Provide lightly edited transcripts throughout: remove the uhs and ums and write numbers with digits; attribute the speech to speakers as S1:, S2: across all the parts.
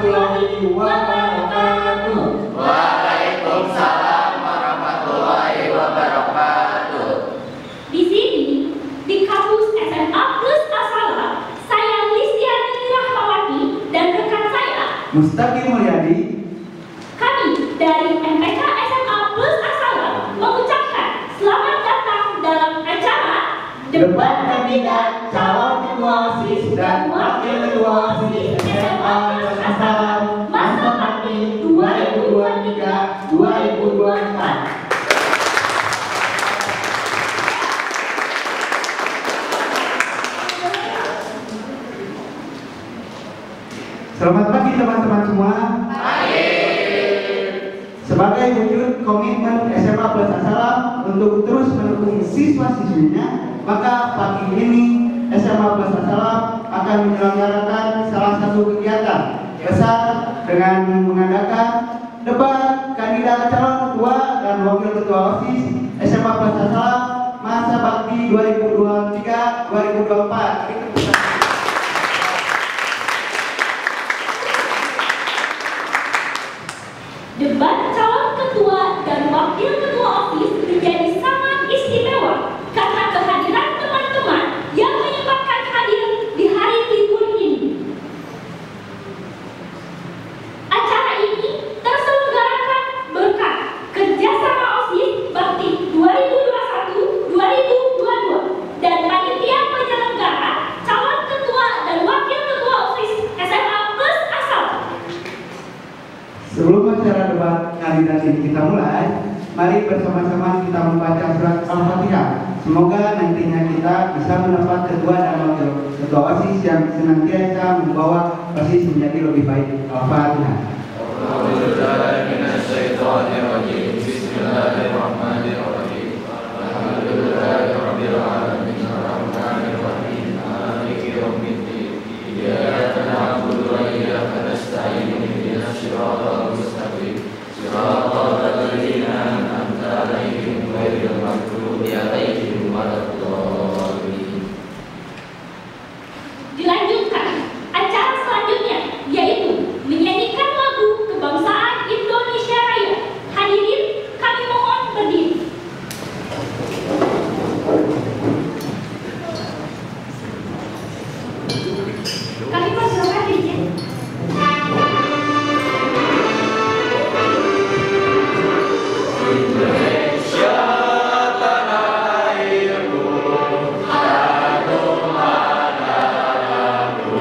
S1: warahmatullahi wabarakatuh.
S2: Waalaikumsalam warahmatullahi wabarakatuh.
S3: Di sini, di kampus SMA Plus Asala, saya Listiani Rahmawati dan rekan saya
S1: Mustaqim Mulyadi.
S3: Kami dari MPK SMA Plus Asala mengucapkan selamat datang dalam acara
S1: Debat kandidat calon ketua OSIS dan wakil ketua OSIS SMA Plus Asala masa bakti 2023-2024. Selamat pagi teman-teman semua. Sebagai wujud komitmen SMA Plus Asala untuk terus mendukung siswa-siswinya, maka pagi ini SMA Plus Asala akan menyelenggarakan salah satu kegiatan besar dengan mengadakan debat kandidat calon ketua dan wakil ketua OSIS SMA Plus Asala masa bakti 2023-2024.
S3: debat calon ketua dan wakil ketua OSIS menjadi sangat istimewa karena kehadiran teman-teman yang menyempatkan hadir di hari libur ini. Acara ini terselenggarakan berkat kerjasama OSIS Bakti 2021-2022 dan panitia penyelenggara calon ketua dan wakil ketua OSIS SMA Plus Asal.
S1: Sebelum acara debat kandidat ini kita mulai, mari bersama-sama kita membaca surat Al-Fatihah. Semoga nantinya kita bisa mendapat ketua dan wakil ketua OSIS yang senantiasa membawa OSIS menjadi lebih baik. Al-Fatihah.
S2: Bismillahirrahmanirrahim. Alhamdulillahirabbil alamin arrahmanir rahim maliki yaumiddin. Iyyaka na'budu wa iyyaka nasta'in ihdinas siratal mustaqim siratal ladzina an'amta 'alaihim ghairil maghdubi 'alaihim waladdallin.
S3: Dilanjutkan acara selanjutnya, yaitu menyanyikan lagu kebangsaan Indonesia Raya. Hadirin, kami mohon berdiri. Kami persilakan dirinya.
S2: Indonesia tanah airku, tanah darahku,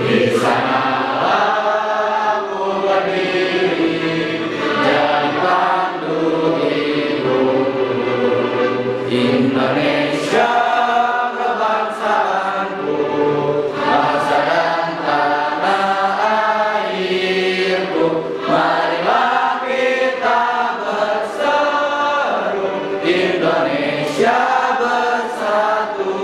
S2: di sanalah aku berdiri dan pandu hidupku. Indonesia kebangsaanku, bangsa dan tanah airku, marilah kita berseru, Indonesia bersatu.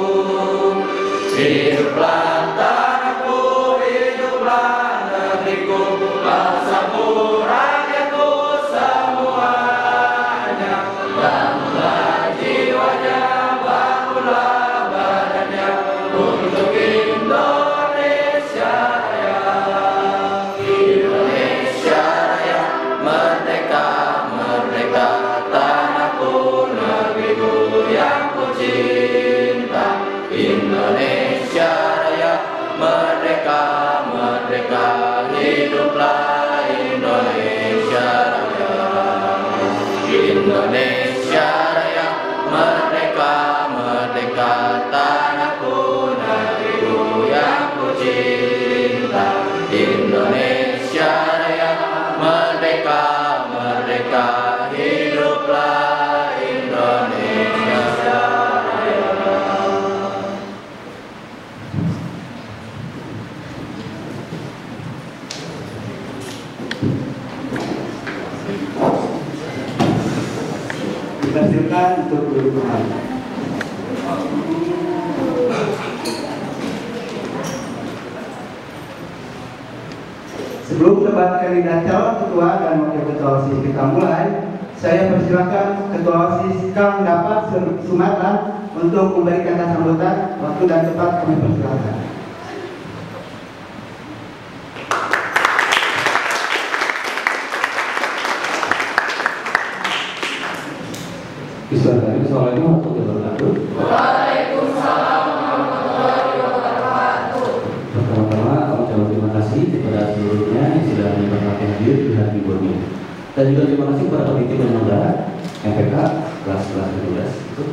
S2: Hiduplah tanahku, hiduplah negeriku, bangsaku, rakyatku semuanya. Bangunlah jiwanya, bangunlah badannya, untuk Indonesia Raya. Indonesia Raya, merdeka, merdeka, tanahku, negeriku yang ku cinta. Indonesia Raya, merdeka, merdeka, hiduplah Indonesia Raya. Indonesia Raya, merdeka, merdeka, tanahku, negeriku yang ku cinta. Indonesia Raya, merdeka, merdeka, hiduplah Indonesia Raya.
S1: Dipersilakan untuk duduk kembali. Sebelum debat kandidat calon ketua dan wakil ketua OSIS kita mulai, saya persilakan ketua OSIS Kang Dapat Sumatera untuk memberi kata sambutan. Waktu dan tempat kami persilakan.
S4: Assalamualaikum warahmatullahi wabarakatuh.
S2: Waalaikumsalam warahmatullahi wabarakatuh.
S4: Pertama-tama kami ucapkan terima kasih kepada seluruhnya yang sudah menyempatkan hadir di hari liburnya. Dan juga terima kasih kepada panitia penyelenggara MPK kelas-kelas 12 itu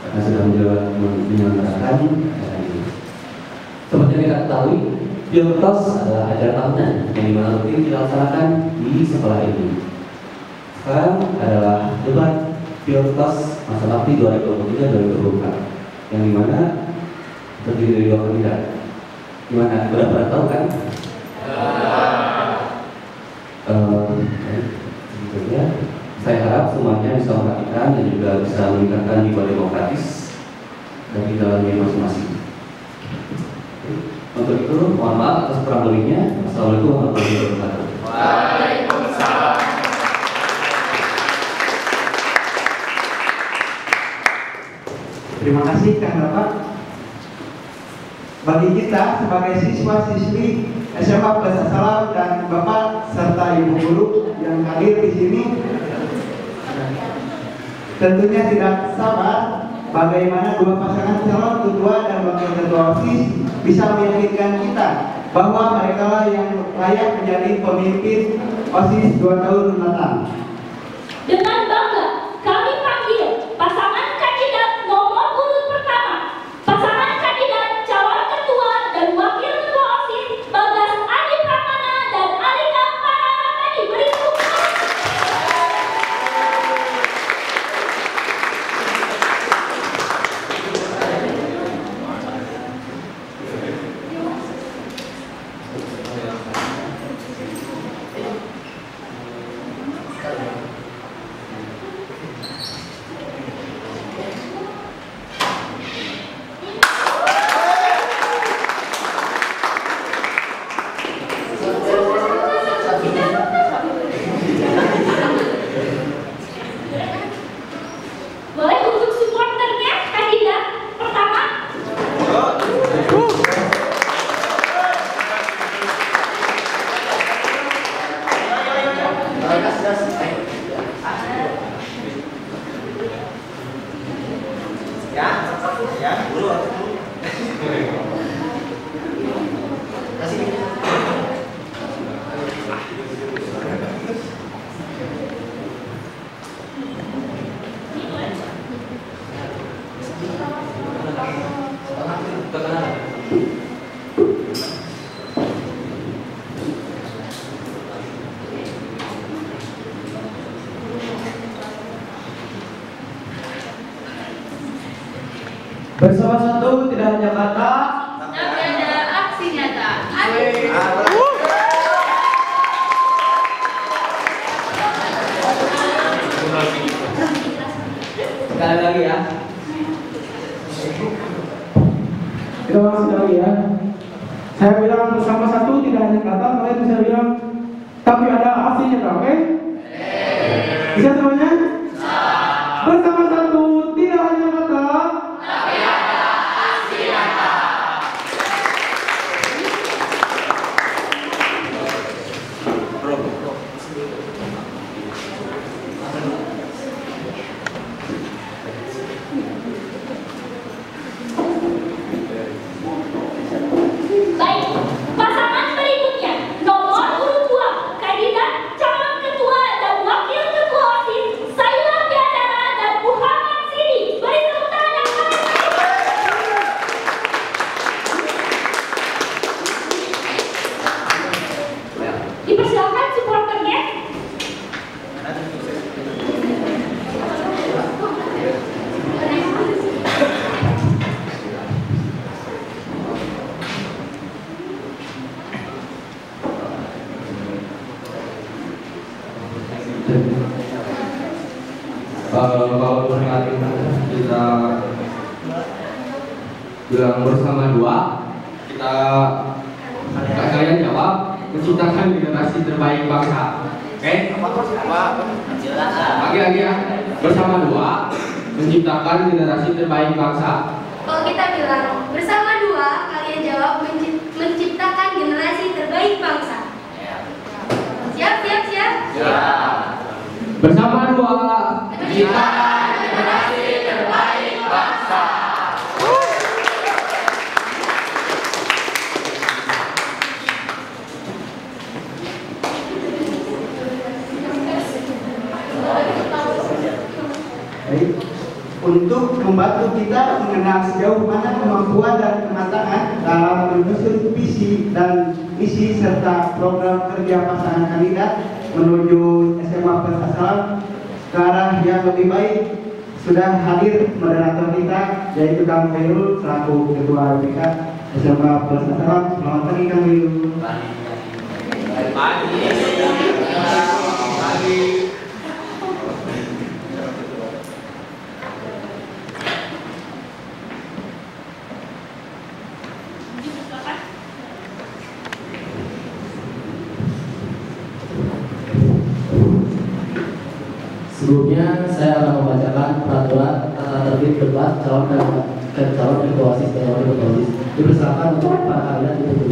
S4: karena sudah menyelenggarakan acara ini. Seperti yang kita ketahui, Piortos adalah acara tahunan yang dimana rutin dilaksanakan di sekolah ini. Sekarang adalah debat Piortos masa bakti 2023-2024 yang dimana terdiri dari 2 kandidat. Gimana? Benar-benar tahu kan? Ya. Saya harap semuanya bisa memperhatikan dan juga bisa meningkatkan jiwa demokratis dari dalamnya masing-masing. Untuk itu, mohon maaf atas kurang lebihnya. Assalamualaikum warahmatullahi wabarakatuh.
S2: Waalaikumsalam.
S1: Terima kasih Kang Bapak. Bagi kita sebagai siswa-siswi SMA Plus Assalam dan Bapak serta Ibu guru yang hadir di sini, tentunya tidak sabar bagaimana dua pasangan calon ketua dan wakil ketua OSIS bisa meyakinkan kita bahwa mereka lah yang layak menjadi pemimpin OSIS 2 tahun mendatang.
S3: Dengan bangga, kami panggil pasangan kandidat nomor urut pertama, pasangan kandidat calon ketua dan wakil ketua OSIS Bagas Adi Pramana dan Alika Paramadani. Beri tepuk tangan. Boleh untuk supporternya kandidat pertama.
S1: Bersama satu tidak hanya kata,
S3: Tapi ada aksi nyata.
S1: sekali lagi ya. Kita ulang sekali ya. Saya bilang bersama satu tidak hanya kata, kalian bisa bilang tapi ada aksinya, oke? Bisa semuanya? Bersama satu tidak hanya kata.
S3: Baik, pasangan berikutnya nomor urut 2 kandidat calon ketua dan wakil ketua OSIS Saila Piandara dan Muhammad Sidi. Beri tepuk tangan yang paling meriah. Dipersilakan supporternya.
S4: Kalau memperingati kita bilang bersama 2, kita kalian jawab menciptakan generasi terbaik bangsa. Oke? Lagi-lagi ya. Bersama 2 menciptakan generasi terbaik bangsa.
S5: Kalau kita bilang bersama 2, kalian jawab menciptakan generasi terbaik bangsa. Siap?
S4: Bersama 2 menciptakan
S1: Baik. Untuk membantu kita mengenal sejauh mana kemampuan dan kematangan dalam menyusun visi dan misi serta program kerja pasangan kandidat menuju SMA Plus Assalam ke arah yang lebih baik, sudah hadir moderator kita yaitu Kang Khairul selaku Ketua LPK SMA Plus Assalam. Selamat pagi Kang Khairul.
S6: Sebelumnya saya akan membacakan peraturan tata tertib debat calon ketua OSIS dan wakil ketua OSIS. Dipersilakan untuk para kandidat itu.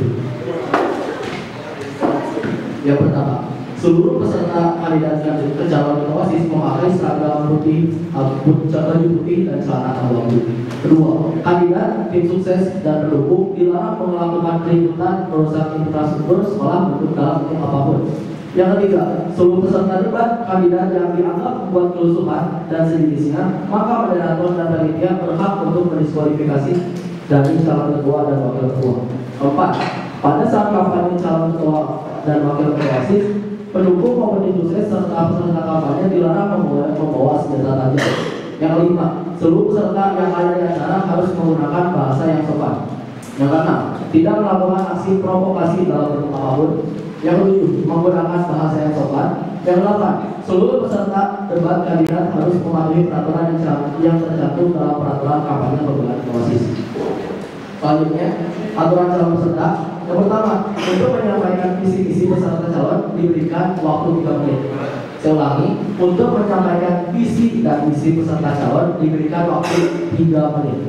S6: Yang pertama, seluruh peserta kandidat ke calon ketua OSIS memakai seragam putih, baju putih dan celana abu-abu. Kedua, kandidat, tim sukses dan pendukung dilarang melakukan keributan, merusak infrastruktur sekolah maupun dalam bentuk apapun. Yang ketiga, seluruh peserta debat kandidat yang dianggap membuat kerusuhan dan sejenisnya, maka moderator dan panitia berhak untuk mendiskualifikasi dari calon ketua dan wakil ketua. Keempat, pada saat kampanye calon ketua dan wakil ketua OSIS, pendukung maupun tim sukses serta peserta kampanye dilarang membawa senjata tajam. Yang kelima, seluruh peserta yang ada di acara harus menggunakan bahasa yang sopan. Yang keenam, tidak melakukan aksi provokasi dalam bentuk apapun. Yang ketujuh, menggunakan bahasa yang sopan. Yang delapan, seluruh peserta debat kandidat harus mematuhi peraturan yang tercantum dalam peraturan kampanye pemilihan OSIS. Selanjutnya, aturan calon peserta. Yang pertama, untuk menyampaikan visi-misi peserta calon diberikan waktu 3 menit. Saya ulangi, untuk menyampaikan visi dan misi peserta calon diberikan waktu 3 menit.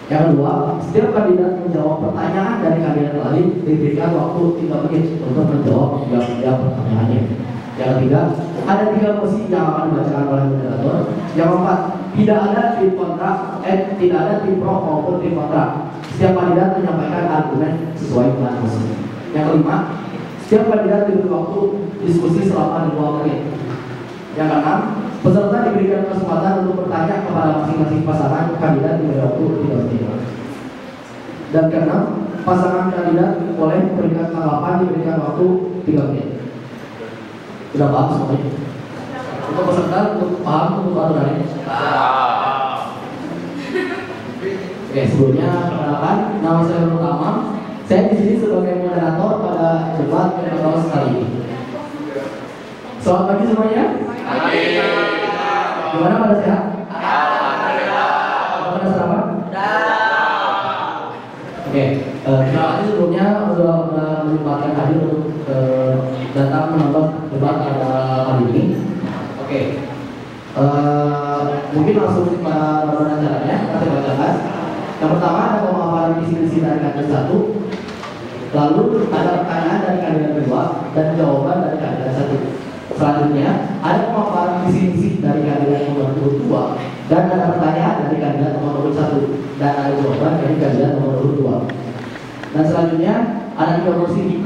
S6: Yang kedua, setiap kandidat menjawab pertanyaan dari kandidat lain diberikan waktu 3 menit untuk menjawab tiap pertanyaannya. Yang ketiga, ada 3 mosi yang akan dibacakan oleh moderator. Yang keempat, tidak ada tim kontra, tidak ada tim pro maupun tim kontra. Setiap kandidat menyampaikan argumen sesuai dengan mosi. Yang kelima, setiap kandidat diberi waktu diskusi selama 2 menit. Yang keenam, peserta diberikan kesempatan untuk bertanya kepada masing-masing pasangan kandidat diberi waktu 3 menit. Dan keenam, pasangan kandidat boleh memberikan tanggapan diberikan waktu 3 menit. Sudah paham semuanya? Untuk peserta untuk paham untuk aturannya? Oke, sebelumnya perkenalkan, nama saya Nurul Tamam. Saya di sini sebagai moderator pada debat yang pertama sekali ini. Selamat pagi semuanya. Gimana pada sehat? Pada selamat? Oke, terima kasih sebelumnya sudah menyempatkan hadir untuk datang menonton debat pada kali ini. Oke, mungkin langsung pada rangkaian acaranya kita bacakan. Yang pertama ada pemaparan visi-misi dari kandidat 1, lalu ada pertanyaan dari kandidat kedua dan jawaban dari kandidat 1. Selanjutnya ada pemaparan visi-misi dari kandidat nomor 2 dan ada pertanyaan dari kandidat nomor 1 dan ada jawaban dari kandidat nomor 2. Dan selanjutnya ada 3 mosi.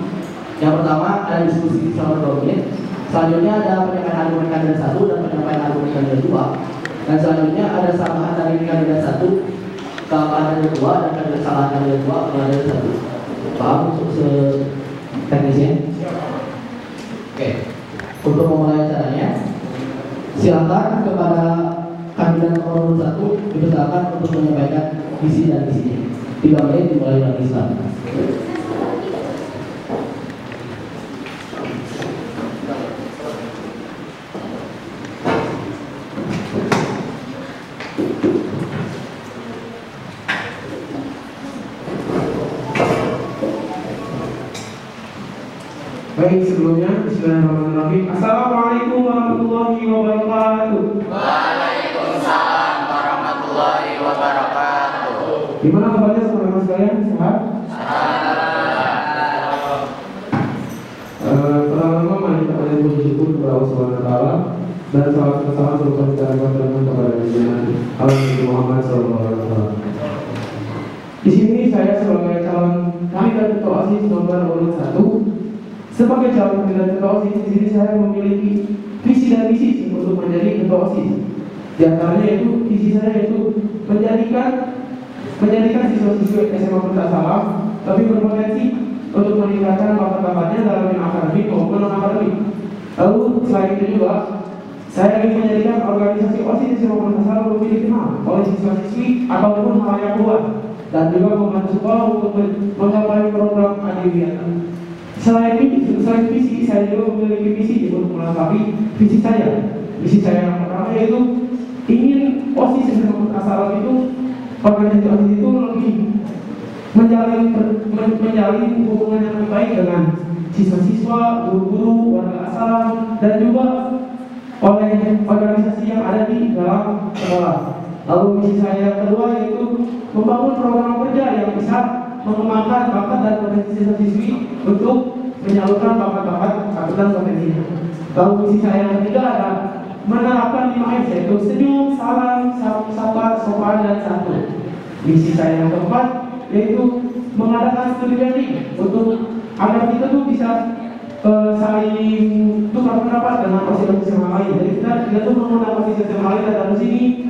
S6: Yang pertama ada diskusi selama 2 menit. Selanjutnya ada penyampaian argumen kandidat 1 dan penyampaian argumen kandidat 2. Dan selanjutnya ada samaan dari kandidat 1 ke kandidat 2 dan kandidat 2 ke kandidat 1. Paham untuk teknisnya? Oke. Untuk memulai acaranya, silakan kepada kandidat nomor 1 dipersilakan untuk menyampaikan visi dan misinya. 3 menit dimulai dari sekarang.
S7: Baik, sebelumnya bismillahirrahmanirrahim. Assalamualaikum warahmatullahi wabarakatuh.
S2: Waalaikumsalam warahmatullahi wabarakatuh.
S7: Gimana kabarnya saudara sekalian? Sehat? Pertama-tama mari kita panjatkan puji syukur kepada Allah Subhanahu wa taala dan salawat bersama seluruh kita kepada Nabi Muhammad SAW. Di sini saya sebagai calon kandidat ketua OSIS nomor urut 1. Sebagai calon kandidat ketua OSIS, di sini saya memiliki visi dan misi untuk menjadi ketua OSIS. Di antaranya itu visi saya itu menjadikan siswa-siswi SMA Putra Salam lebih berpotensi untuk meningkatkan bakat-bakatnya dalam bidang akademik maupun non akademik. Lalu selain itu juga saya ingin menjadikan organisasi OSIS SMA Putra Salam lebih dikenal oleh siswa-siswi ataupun halayak luas dan juga membantu sekolah untuk menggapai program adiwiyata. Selain visi, saya juga memiliki visi untuk melengkapi visi saya. Visi saya yang pertama yaitu ingin OSIS SMA Putra Salam itu, organisasi OSIS itu lebih menjalin hubungan yang lebih baik dengan siswa-siswa, guru-guru, warga asal, dan juga oleh organisasi yang ada di dalam sekolah. Lalu misi saya yang kedua yaitu membangun program kerja yang bisa mengembangkan bakat dan potensi siswa-siswi untuk menyalurkan bakat-bakat dan potensinya. Lalu misi saya yang ketiga adalah menerapkan 5S yaitu senyum, salam, sapa, sopan, dan santun. Misi saya yang keempat yaitu mengadakan studi banding untuk agar kita tuh bisa saling tukar pendapat dengan OSIS yang lain. Jadi kita tuh mengundang OSIS yang lain datang ke sini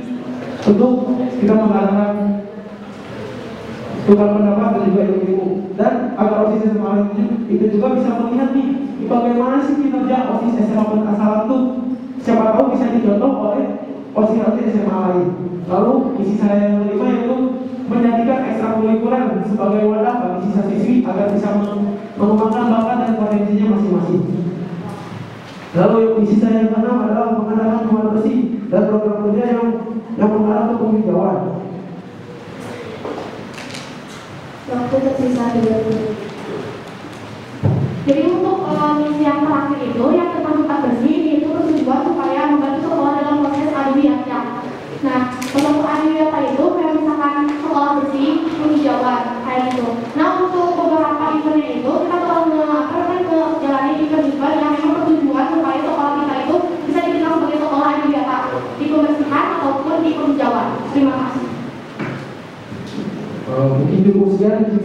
S7: untuk kita mengadakan tukar pendapat dan juga ilmu. Dan agar OSIS yang lain itu juga bisa melihat nih bagaimana sih kinerja OSIS SMA Putra Salam tuh, siapa tahu bisa dicontoh oleh OSIS SMA lain. Lalu misi saya yang kelima yaitu menjadikan ekstrakurikuler sebagai wadah bagi siswa-siswi agar bisa mengembangkan bakat dan potensinya masing-masing. Lalu misi saya yang keenam adalah mengadakan hubungan bersih dan program kerja yang mengarah ke penghijauan.
S3: Waktu tersisa 3 menit. Jadi untuk misi yang terakhir itu yang tentang tempat bersih itu bertujuan supaya membantu sekolah dalam proses adiwiyata. Nah, untuk adiwiyata itu kayak misalkan sekolah bersih, penghijauan kayak gitu. Nah, untuk beberapa eventnya itu kita bakal menjalani event-event yang memang bertujuan supaya sekolah kita itu bisa dikenal sebagai sekolah adiwiyata di pembersihan ataupun di penghijauan. Terima kasih.
S7: Mungkin cukup sekian untuk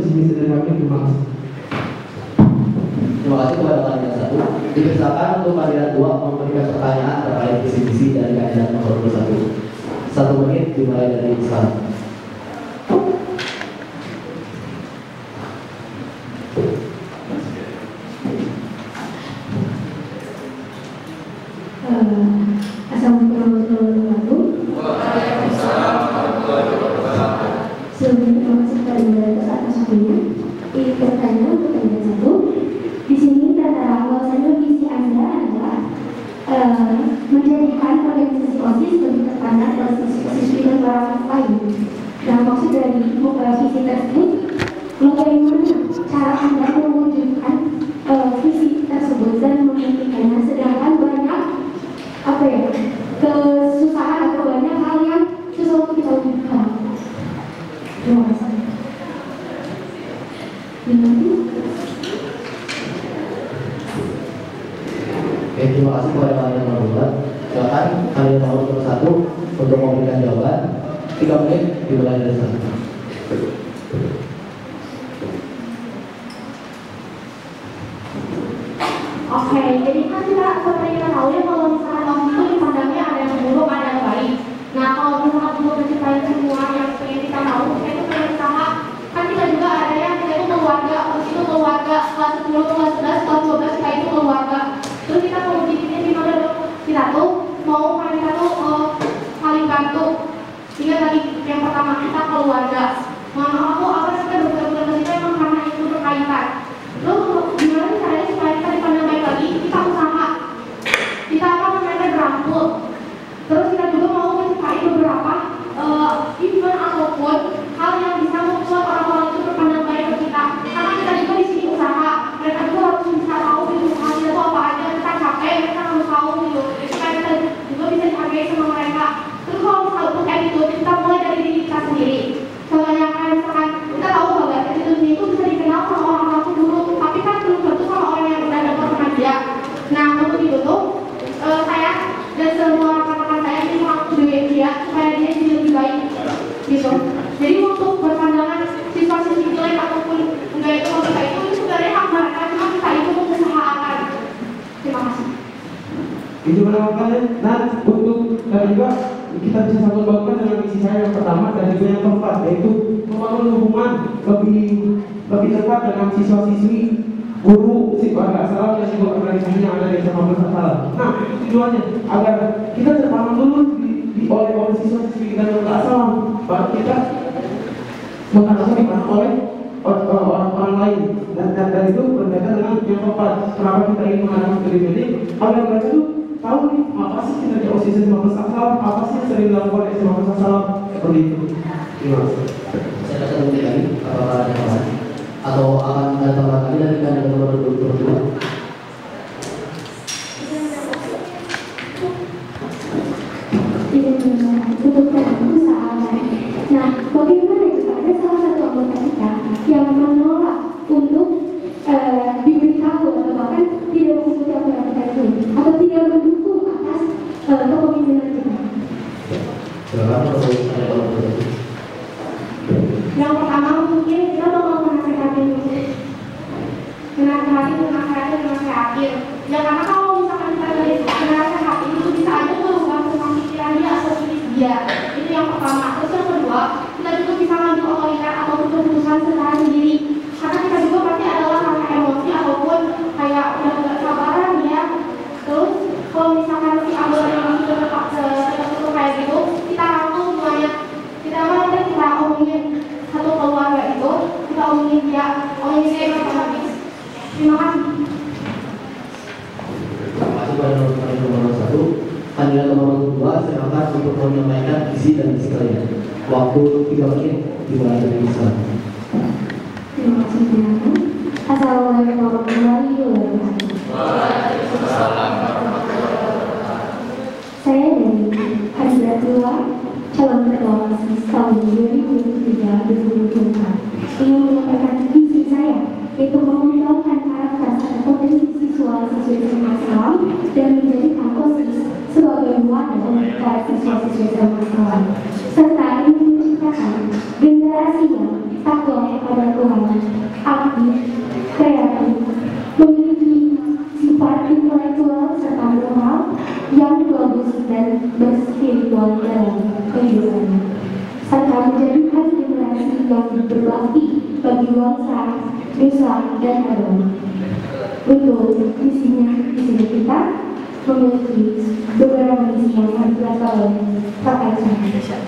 S7: sini dari kami. Terima kasih.
S6: Terima kasih kepada kandidat 1. Dipersilakan untuk kandidat 2 memberikan pertanyaan terkait visi-misi dari kandidat nomor 1. 1 menit dimulai dari sekarang.
S3: Assalamualaikum warahmatullahi wabarakatuh. Sebelumnya terima kasih kepada moderator atas waktunya. Ini pertanyaan untuk kandidat 1. Di sini tertera bahwasanya visi Anda adalah menjadikan organisasi OSIS lebih terpandang oleh siswa-siswi dan para lain. Nah, maksud dari visi tersebut, bagaimana cara Anda mewujudkan visi tersebut dan memimpikannya, sedangkan banyak kesusahan atau banyak hal yang susah untuk kita wujudkan. Terima kasih.
S6: Oke, terima kasih kepada kandidat nomor 2. Silakan kandidat nomor 1 untuk memberikan jawaban. 3 menit dimulai dari sekarang.
S3: Oke, jadi kan kita seperti kita tahu ya kalau misalkan waktu itu dipandangnya ada yang buruk, ada yang baik. Nah, kalau misalkan untuk menciptakan semua yang pengen kita tahu, kita itu pengen usaha. Kan kita juga ada yang kita itu keluarga, itu keluarga kelas 10, kelas 11, kelas 12, kita itu keluarga. Terus kita mau bikinnya gimana dong? Kita tuh mau kita tuh saling bantu. Ingat tadi yang pertama kita keluarga. Mohon maaf aku apa sih kita betul-betul kita emang karena itu berkaitan. Terus gimana caranya supaya kita dipandang baik lagi? Kita usaha. Kita berangkul. Terus kita juga mau mencari beberapa event ataupun hal yang bisa membuat orang-orang itu berpandang baik ke kita. Karena kita juga di sini usaha. Mereka juga harus bisa tahu gitu usaha kita itu apa aja. Kita capek, mereka harus tahu gitu. Supaya kita juga bisa dihargai sama mereka. Terus kalau misalnya untuk attitude, kita mulai dari diri kita sendiri. Contohnya kayak misalkan kita tahu bahwa attitude itu bisa dikenal sama orang-orang itu dulu, tapi kan belum tentu sama orang yang udah dapat sama dia. Nah, untuk itu tuh saya dan semua rekan-rekan saya ini mengakui dia supaya dia jadi lebih baik gitu. Jadi untuk berpandangan siswa-siswi jelek ataupun enggak itu kita itu sebenarnya hak mereka, cuma kita itu mengusahakan. Terima kasih.
S1: Izin menambahkan
S7: Dan juga kita bisa sambung bangun dengan misi saya yang pertama dan juga yang keempat, yaitu membangun hubungan lebih dekat dengan siswa-siswi, guru, siswa asal dan juga organisasi yang ada di SMA Plus Asal. Nah, itu tujuannya agar kita terpaham dulu oleh siswa-siswi kita yang asal, baru kita mengatakan oleh orang lain dan itu berkaitan dengan yang keempat. Kenapa kita ingin mengadakan studi jadi agar mereka itu tahu nih apa sih kinerja OSIS SMA Plus Asal, apa sih yang sering dilakukan SMA Plus Asal, seperti itu. Terima kasih.
S6: Saya rasa mungkin lagi apakah ada tambahan atau akan ada tambahan lagi dari kandidat nomor 22.
S8: Untuk perusahaan. Nah, bagaimana jika ada salah satu anggota kita yang menolak untuk diberitahu atau bahkan tidak mengikuti apa yang kita itu atau tidak mendukung atas kepemimpinan kita? Yang pertama mungkin kita bakal menasehati dulu, menasehatin. Ya karena kalau misalkan kita menasehatin itu bisa aja merubah tentang pikiran dia atau dia. Itu yang pertama. Terus yang kedua, kita juga bisa ngambil otoritas ataupun keputusan secara sendiri. Karena kita juga pasti adalah karena emosi ataupun kayak udah gak sabaran ya. Terus kalau misalkan si anggota yang sudah tertutup kayak gitu, kita rangkul semuanya. Kita omongin satu keluarga itu, kita omongin dia yang habis. Terima kasih.
S6: Masih pada nomor 1, kandidat nomor 2 silakan untuk menyampaikan isi dan misi kalian. Waktu 3 menit dimulai dari sekarang.
S8: Terima kasih teman-teman. Assalamualaikum warahmatullahi wabarakatuh.
S2: Waalaikumsalam warahmatullahi wabarakatuh.
S8: Saya dari kandidat 2 calon ketua OSIS tahun 2023-2024 ingin menyampaikan visi saya, yaitu mengembangkan karakter serta potensi siswa-siswi SMA Islam dan menjadikan OSIS sebagai wadah para siswa-siswi SMA Islam, serta ingin menciptakan generasi yang takwa kepada Tuhan, aktif, kreatif, memiliki sifat intelektual serta moral yang bagus dan berspiritual dalam kehidupannya, serta menjadikan generasi yang berbakti bagi bangsa, nusa, dan agama. Untuk misinya di sini kita memiliki beberapa misi yang harus dilakukan oleh Bapak Indonesia.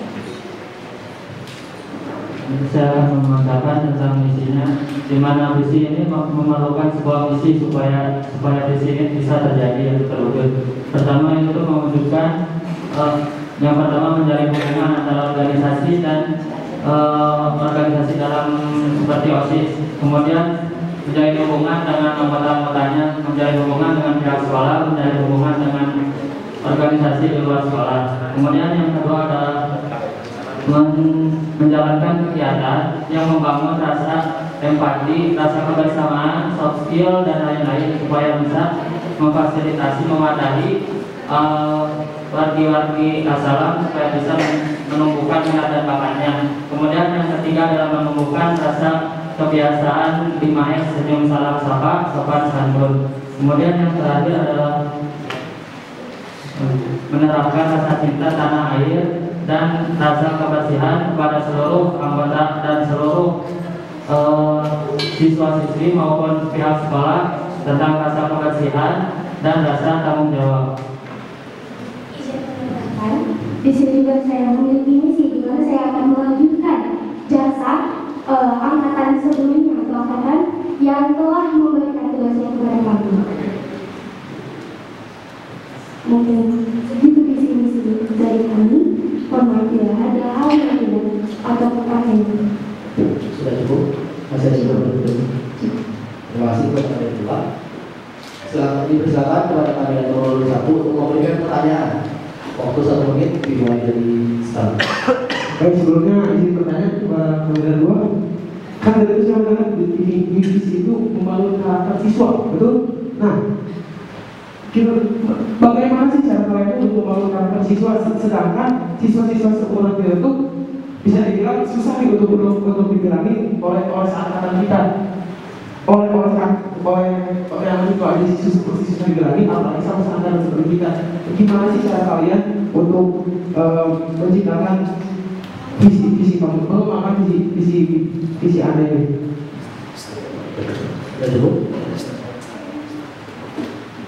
S9: Saya mengatakan tentang misinya, di mana misi ini memerlukan sebuah misi supaya misi ini bisa terjadi yang terwujud. Pertama itu mewujudkan yang pertama menjalin hubungan antara organisasi dan organisasi dalam seperti OSIS. Kemudian menjalin hubungan dengan anggota-anggotanya, menjalin hubungan dengan pihak sekolah, menjalin hubungan dengan organisasi di luar sekolah. Kemudian yang kedua adalah menjalankan kegiatan yang membangun rasa empati, rasa kebersamaan, soft skill, dan lain-lain supaya bisa memfasilitasi, mewadahi wargi-wargi Assalam supaya bisa menumbuhkan minat dan bakatnya. Kemudian yang ketiga adalah menumbuhkan rasa kebiasaan 5S, senyum, salam, sapa, sopan santun. Kemudian yang terakhir adalah menerapkan rasa cinta tanah air dan rasa kebersihan kepada seluruh anggota dan seluruh siswa-siswi maupun pihak sekolah tentang rasa kebersihan dan rasa tanggung jawab.
S8: Di sini juga saya memiliki misi di mana saya akan melanjutkan jasa angkatan sebelumnya atau angkatan yang telah memberikan tugasnya kepada kami. Mungkin segitu visi-misi dari kami. Mohon maaf bila ada hal yang tidak atau pertanyaan.
S6: Sudah cukup? Masih ada juga belum? Terima kasih kepada kandidat 2. Dipersilakan kepada kandidat nomor 1 untuk memberikan pertanyaan. Waktu 1 menit dimulai dari sekarang.
S7: Baik, sebelumnya izin pertanyaan kepada kandidat 2. Kan dari itu saya mengatakan di visi itu membangun karakter siswa, betul? Nah, bagaimana sih cara kalian untuk membangun karakter siswa, sedangkan siswa-siswa seumuran kita itu bisa dibilang susah untuk dibilangin oleh angkatan kita, oleh yang juga ada sisi susah digerakkan, apalagi sama angkatan seperti kita. Gimana sih cara kalian untuk menciptakan visi mengembangkan visi Anda ini?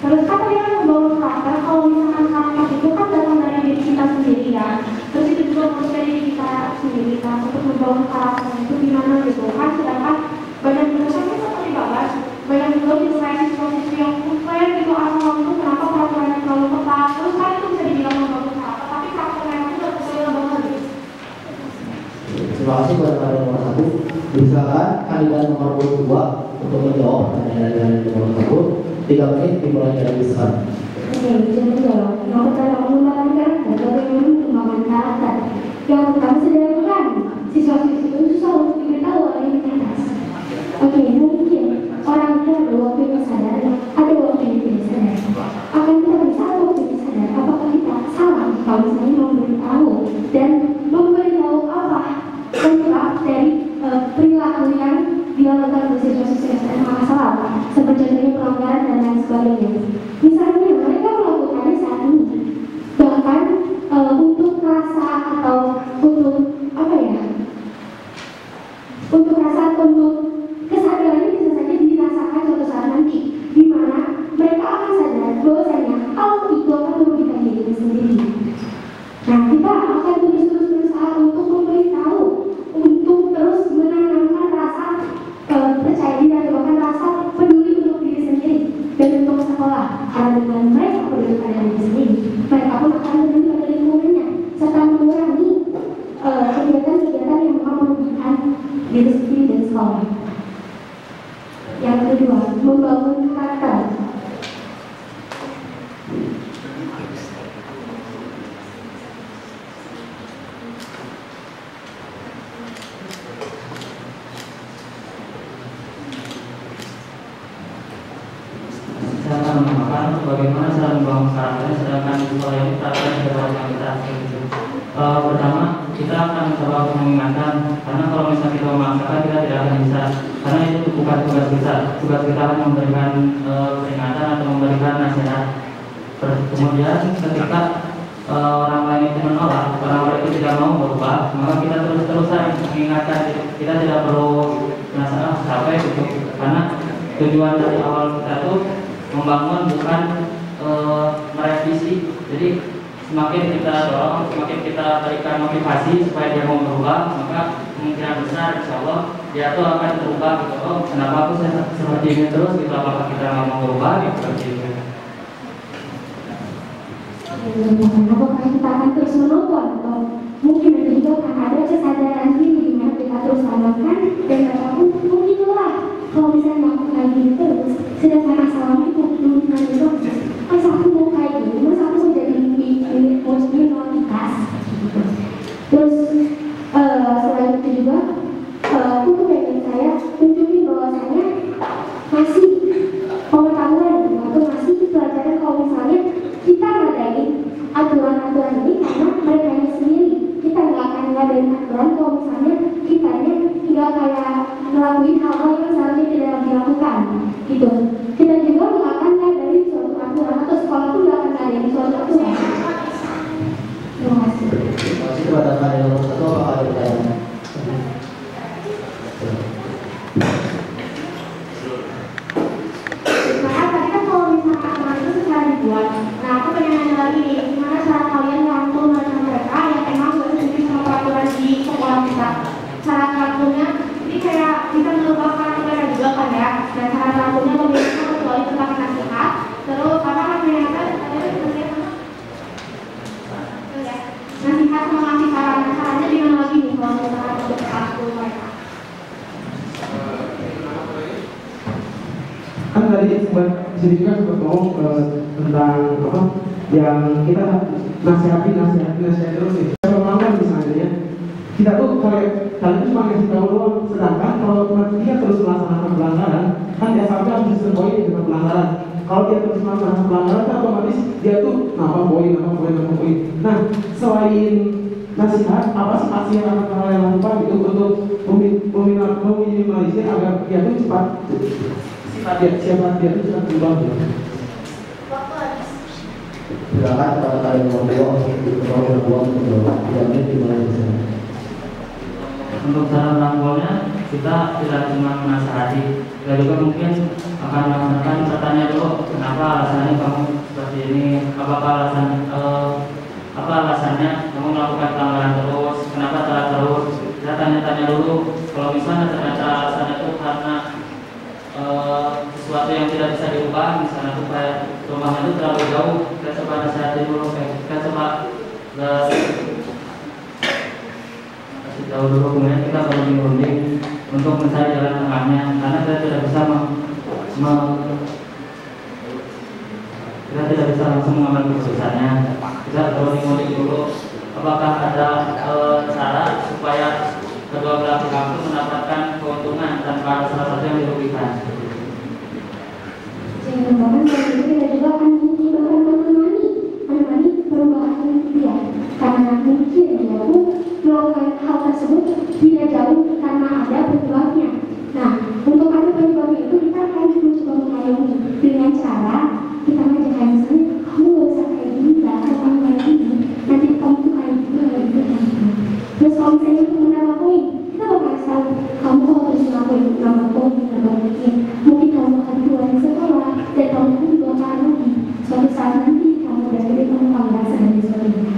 S8: Terus kata yang membangun karakter, kalau misalkan karakter itu kan datang dari diri kita sendiri ya. Terus itu juga harus dari diri kita sendiri kan, untuk membangun karakter itu gimana gitu kan. Sedangkan banyak jurusannya seperti Bagas, banyak juga siswa-siswa yang fair gitu asal itu kenapa peraturannya terlalu ketat. Terus kan itu bisa dibilang membangun karakter, tapi karakternya itu udah sesuai banget gitu.
S6: Terima kasih kepada kandidat nomor 1. Silakan kandidat nomor 2 untuk menjawab pertanyaan dari nomor tersebut. 3 menit dimulai dari sekarang.
S8: Oke, bisa menjawab. Yang pertama, mengembangkan karakter. Bagaimana mengembangkan karakter? Yang pertama, sederhana. Siswa-siswa itu susah untuk diberitahu oleh atas. Oke, mungkin orang itu ada waktunya sadar, ada waktunya tidak sadar. Akan kita bisa waktunya sadar. Apakah kita salah kalau misalnya memberitahu dan memberitahu apa penyebab dari perilaku yang dilakukan oleh siswa-siswa yang masalah, seperti contohnya pelanggaran dan lain sebagainya. Misalnya mereka melakukannya saat ini, bahkan untuk rasa atau untuk apa ya? Untuk rasa untuk kesadarannya bisa saja dirasakan suatu saat nanti, di mana mereka akan sadar bahwasanya hal itu akan merugikan diri sendiri. Nah, kita akan terus berusaha untuk memberitahu, untuk terus menanamkan rasa percaya diri dan bahkan rasa peduli untuk diri sendiri dan untuk sekolah. Karena dengan mereka peduli pada diri sendiri, mereka pun akan peduli pada lingkungannya serta mengurangi kegiatan-kegiatan yang merugikan diri sendiri dan sekolah. Yang kedua, membangun karakter.
S9: Saya akan mengatakan bagaimana cara membangun karakter, sedangkan di sekolah ini karakter adalah yang kita pertama, kita akan mencoba mengingatkan, karena kalau misalnya kita memaksakan kita tidak akan bisa, karena itu bukan tugas kita. Tugas kita akan memberikan peringatan atau memberikan nasihat. Kemudian ketika orang lain itu menolak, orang itu tidak mau berubah, maka kita terus-terusan mengingatkan. Kita tidak perlu merasa capek gitu, karena tujuan dari awal kita itu membangun, bukan merevisi. Jadi semakin kita dorong, semakin kita berikan motivasi supaya dia mau berubah, maka kemungkinan besar insya Allah dia tuh akan berubah gitu. Oh, kenapa aku seperti ini terus gitu, apakah kita nggak mau berubah gitu, seperti itu.
S8: Apakah kita akan terus menonton atau mungkin ada juga akan ada kesadaran diri yang kita terus tanamkan dan mereka pun mungkin lelah kalau misalnya aku kayak gini terus, sedangkan asalnya itu belum nanti bagus. Masa aku mau kayak gini, masa aku mau jadi minoritas. Terus selain itu juga aku pengen saya tunjukin bahwasanya masih pengetahuan atau masih pelajaran kalau misalnya kita ngadain aturan-aturan ini karena mereka sendiri. Kita nggak akan ngadain aturan kalau misalnya kitanya nggak kayak ngelakuin hal-hal yang seharusnya tidak dilakukan gitu. Kita juga nggak akan ngadain suatu aturan atau sekolah pun nggak akan ngadain suatu aturan. Terima kasih.
S6: Terima kasih kepada kandidat nomor 1. Apakah ada pertanyaan?
S8: Nah, tadi kan kalau misalkan aturan itu secara dibuat, nah aku pengen nanya lagi nih, gimana cara kalian merangkul mereka yang emang gak setuju sama peraturan di sekolah kita? Cara merangkulnya, jadi kayak bisa melupakan mereka juga kan ya. Dan cara merangkulnya bagaimana kecuali tentang nasihat, terus apa namanya kan? Nasihat sama ngasih saran, sarannya gimana lagi nih kalau misalkan untuk merangkul mereka?
S7: Kan tadi sini juga sempat ngomong tentang apa yang kita nasihati terus nih. Saya memahami misalnya ya, kita tuh kalian itu cuma ngasih tahu doang, sedangkan kalau dia terus melaksanakan pelanggaran, kan dia sampai harus diserboin dengan pelanggaran. Kalau dia terus melaksanakan pelanggaran, kan otomatis dia tuh nambah poin. Nah, selain nasihat, apa sih aksi yang akan kalian lakukan itu untuk meminimalisir agar dia tuh cepat siapa hadir itu sangat berubah.
S5: Waktu habis.
S6: Silakan kepada kalian nomor 2 untuk menjawab. Jamnya dimulai di sana.
S9: Untuk cara melangkulnya kita tidak cuma menasihati, kita juga mungkin akan melaksanakan pertanyaan dulu, kenapa alasannya kamu seperti ini, apa alasannya kamu melakukan pelanggaran terus, kenapa telat terus. Kita tanya-tanya dulu. Kalau misalnya ternyata alasannya itu karena sesuatu yang tidak bisa diubah, misalnya itu kayak rumahnya itu terlalu jauh, kita coba nasihatin dulu, kita coba kasih tahu dulu, kemudian kita berunding-unding untuk mencari jalan tengahnya, karena kita tidak bisa langsung mengambil keputusannya. Kita berunding-unding dulu apakah ada cara supaya kedua belah pihak itu mendapatkan keuntungan tanpa ada salah satu yang dirugikan.
S8: Jangan kalau itu kita juga akan bahkan menemani perubahan dia, karena mungkin dia pun melakukan hal tersebut tidak jauh karena ada penyebabnya. Nah, untuk ada penyebabnya itu kita akan mencoba mengayomi dengan cara kita mengajarkan misalnya kamu gak usah kayak gini lah, kalau kamu kayak gini nanti kamu tuh kayak gitu kayak gitu kayak gitu. Terus kalau misalnya untuk menambah poin, kita bakal tahu kamu harus melakukan menambah poin, mungkin kamu akan keluar dari sekolah dan kamu pun juga akan rugi. Suatu saat nanti kamu udah gede, kamu akan merasa dan sebagainya.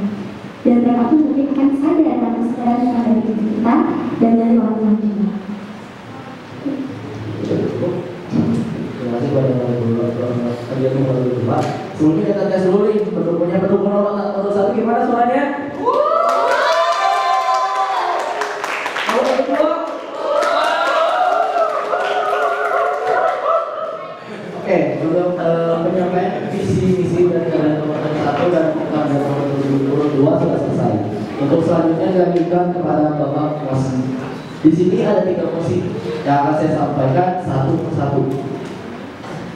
S8: Dan mereka pun mungkin akan sadar dan kesadaran pada diri kita dan dari orang lain juga.
S6: Terima kasih pada kalian nomor 2. Sebelumnya kita tes dulu nih pendukung nomor 1 gimana suaranya? Oke, untuk penyampaian visi misi dari kalian nomor 1 dan kalian nomor 2 sudah selesai. Untuk selanjutnya dilanjutkan kepada Bapak Mosi. Di sini ada 3 mosi yang akan saya sampaikan satu persatu.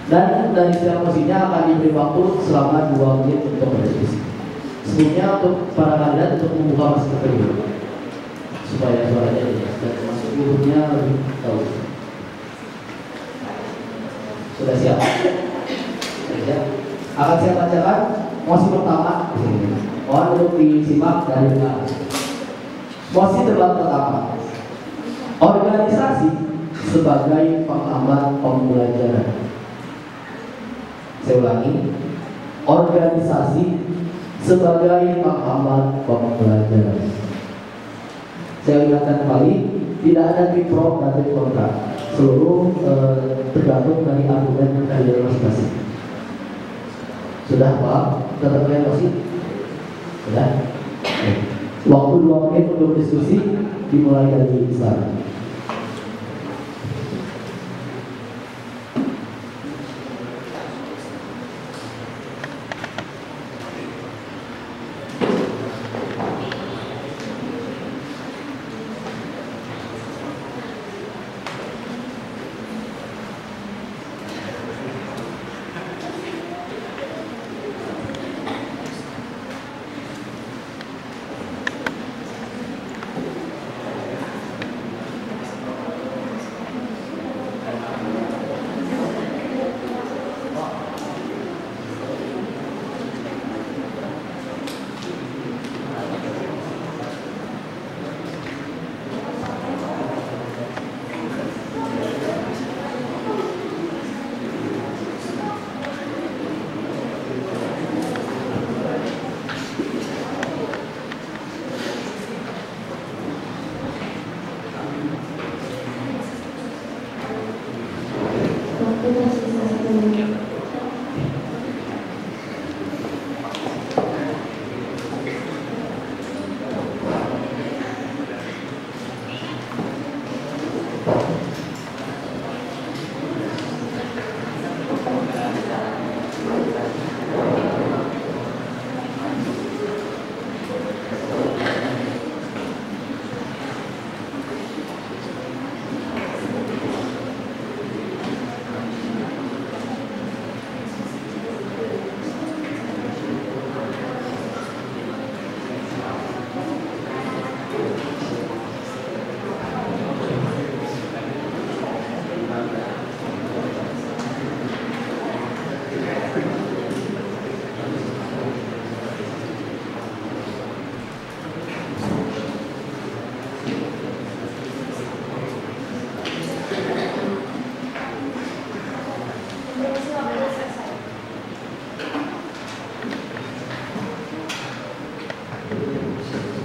S6: Dan dari setiap mosinya akan diberi waktu selama 2 menit untuk berdiskusi. Sebelumnya untuk para kandidat untuk membuka masker dulu supaya suaranya jelas dan masuk gurunya lebih tahu. Sudah siap? Sudah. Akan saya bacakan mosi pertama. Mohon untuk disimak dari belakang. Mosi debat pertama. Organisasi sebagai penghambat pembelajaran. Saya ulangi. Organisasi sebagai penghambat pembelajaran. Saya ingatkan kembali, tidak ada tim pro dan tim kontra. Seluruh tergantung dari argumen dari masing-masing. Sudah Pak? Tetap kalian masih? Sudah? Waktu 2 menit untuk diskusi dimulai dari sekarang.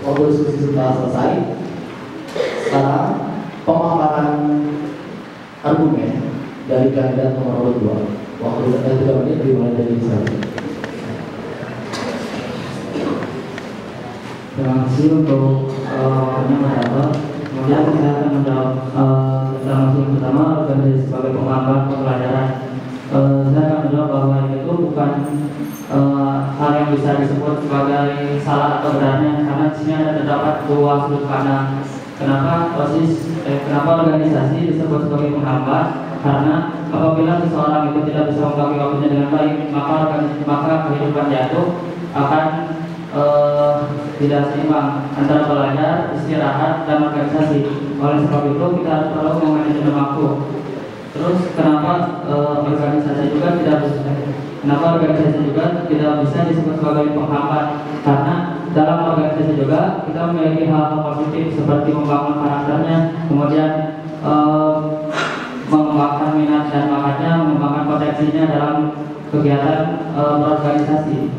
S6: waktu diskusi sudah selesai. Sekarang pemaparan argumen dari kandidat nomor 2. Waktu 3 menit dimulai dari saya.
S9: Terima kasih untuk waktunya Mas Arto. Kemudian saya akan menjawab tentang yang pertama organisasi sebagai penghambat pembelajaran. Saya akan menjawab bahwa itu bukan hal yang bisa disebut sebagai salah atau benarnya, karena di sini ada terdapat dua sudut pandang. Kenapa organisasi disebut sebagai penghambat? Karena apabila seseorang itu tidak bisa membagi waktunya dengan baik, maka kehidupan dia itu akan tidak seimbang antara belajar, istirahat, dan organisasi. Oleh sebab itu kita perlu memanajemen waktu. Terus kenapa organisasi juga tidak bisa disebut sebagai penghambat? Karena dalam organisasi juga kita memiliki hal-hal positif seperti membangun karakternya, kemudian mengembangkan minat dan bakatnya, mengembangkan potensinya dalam kegiatan berorganisasi.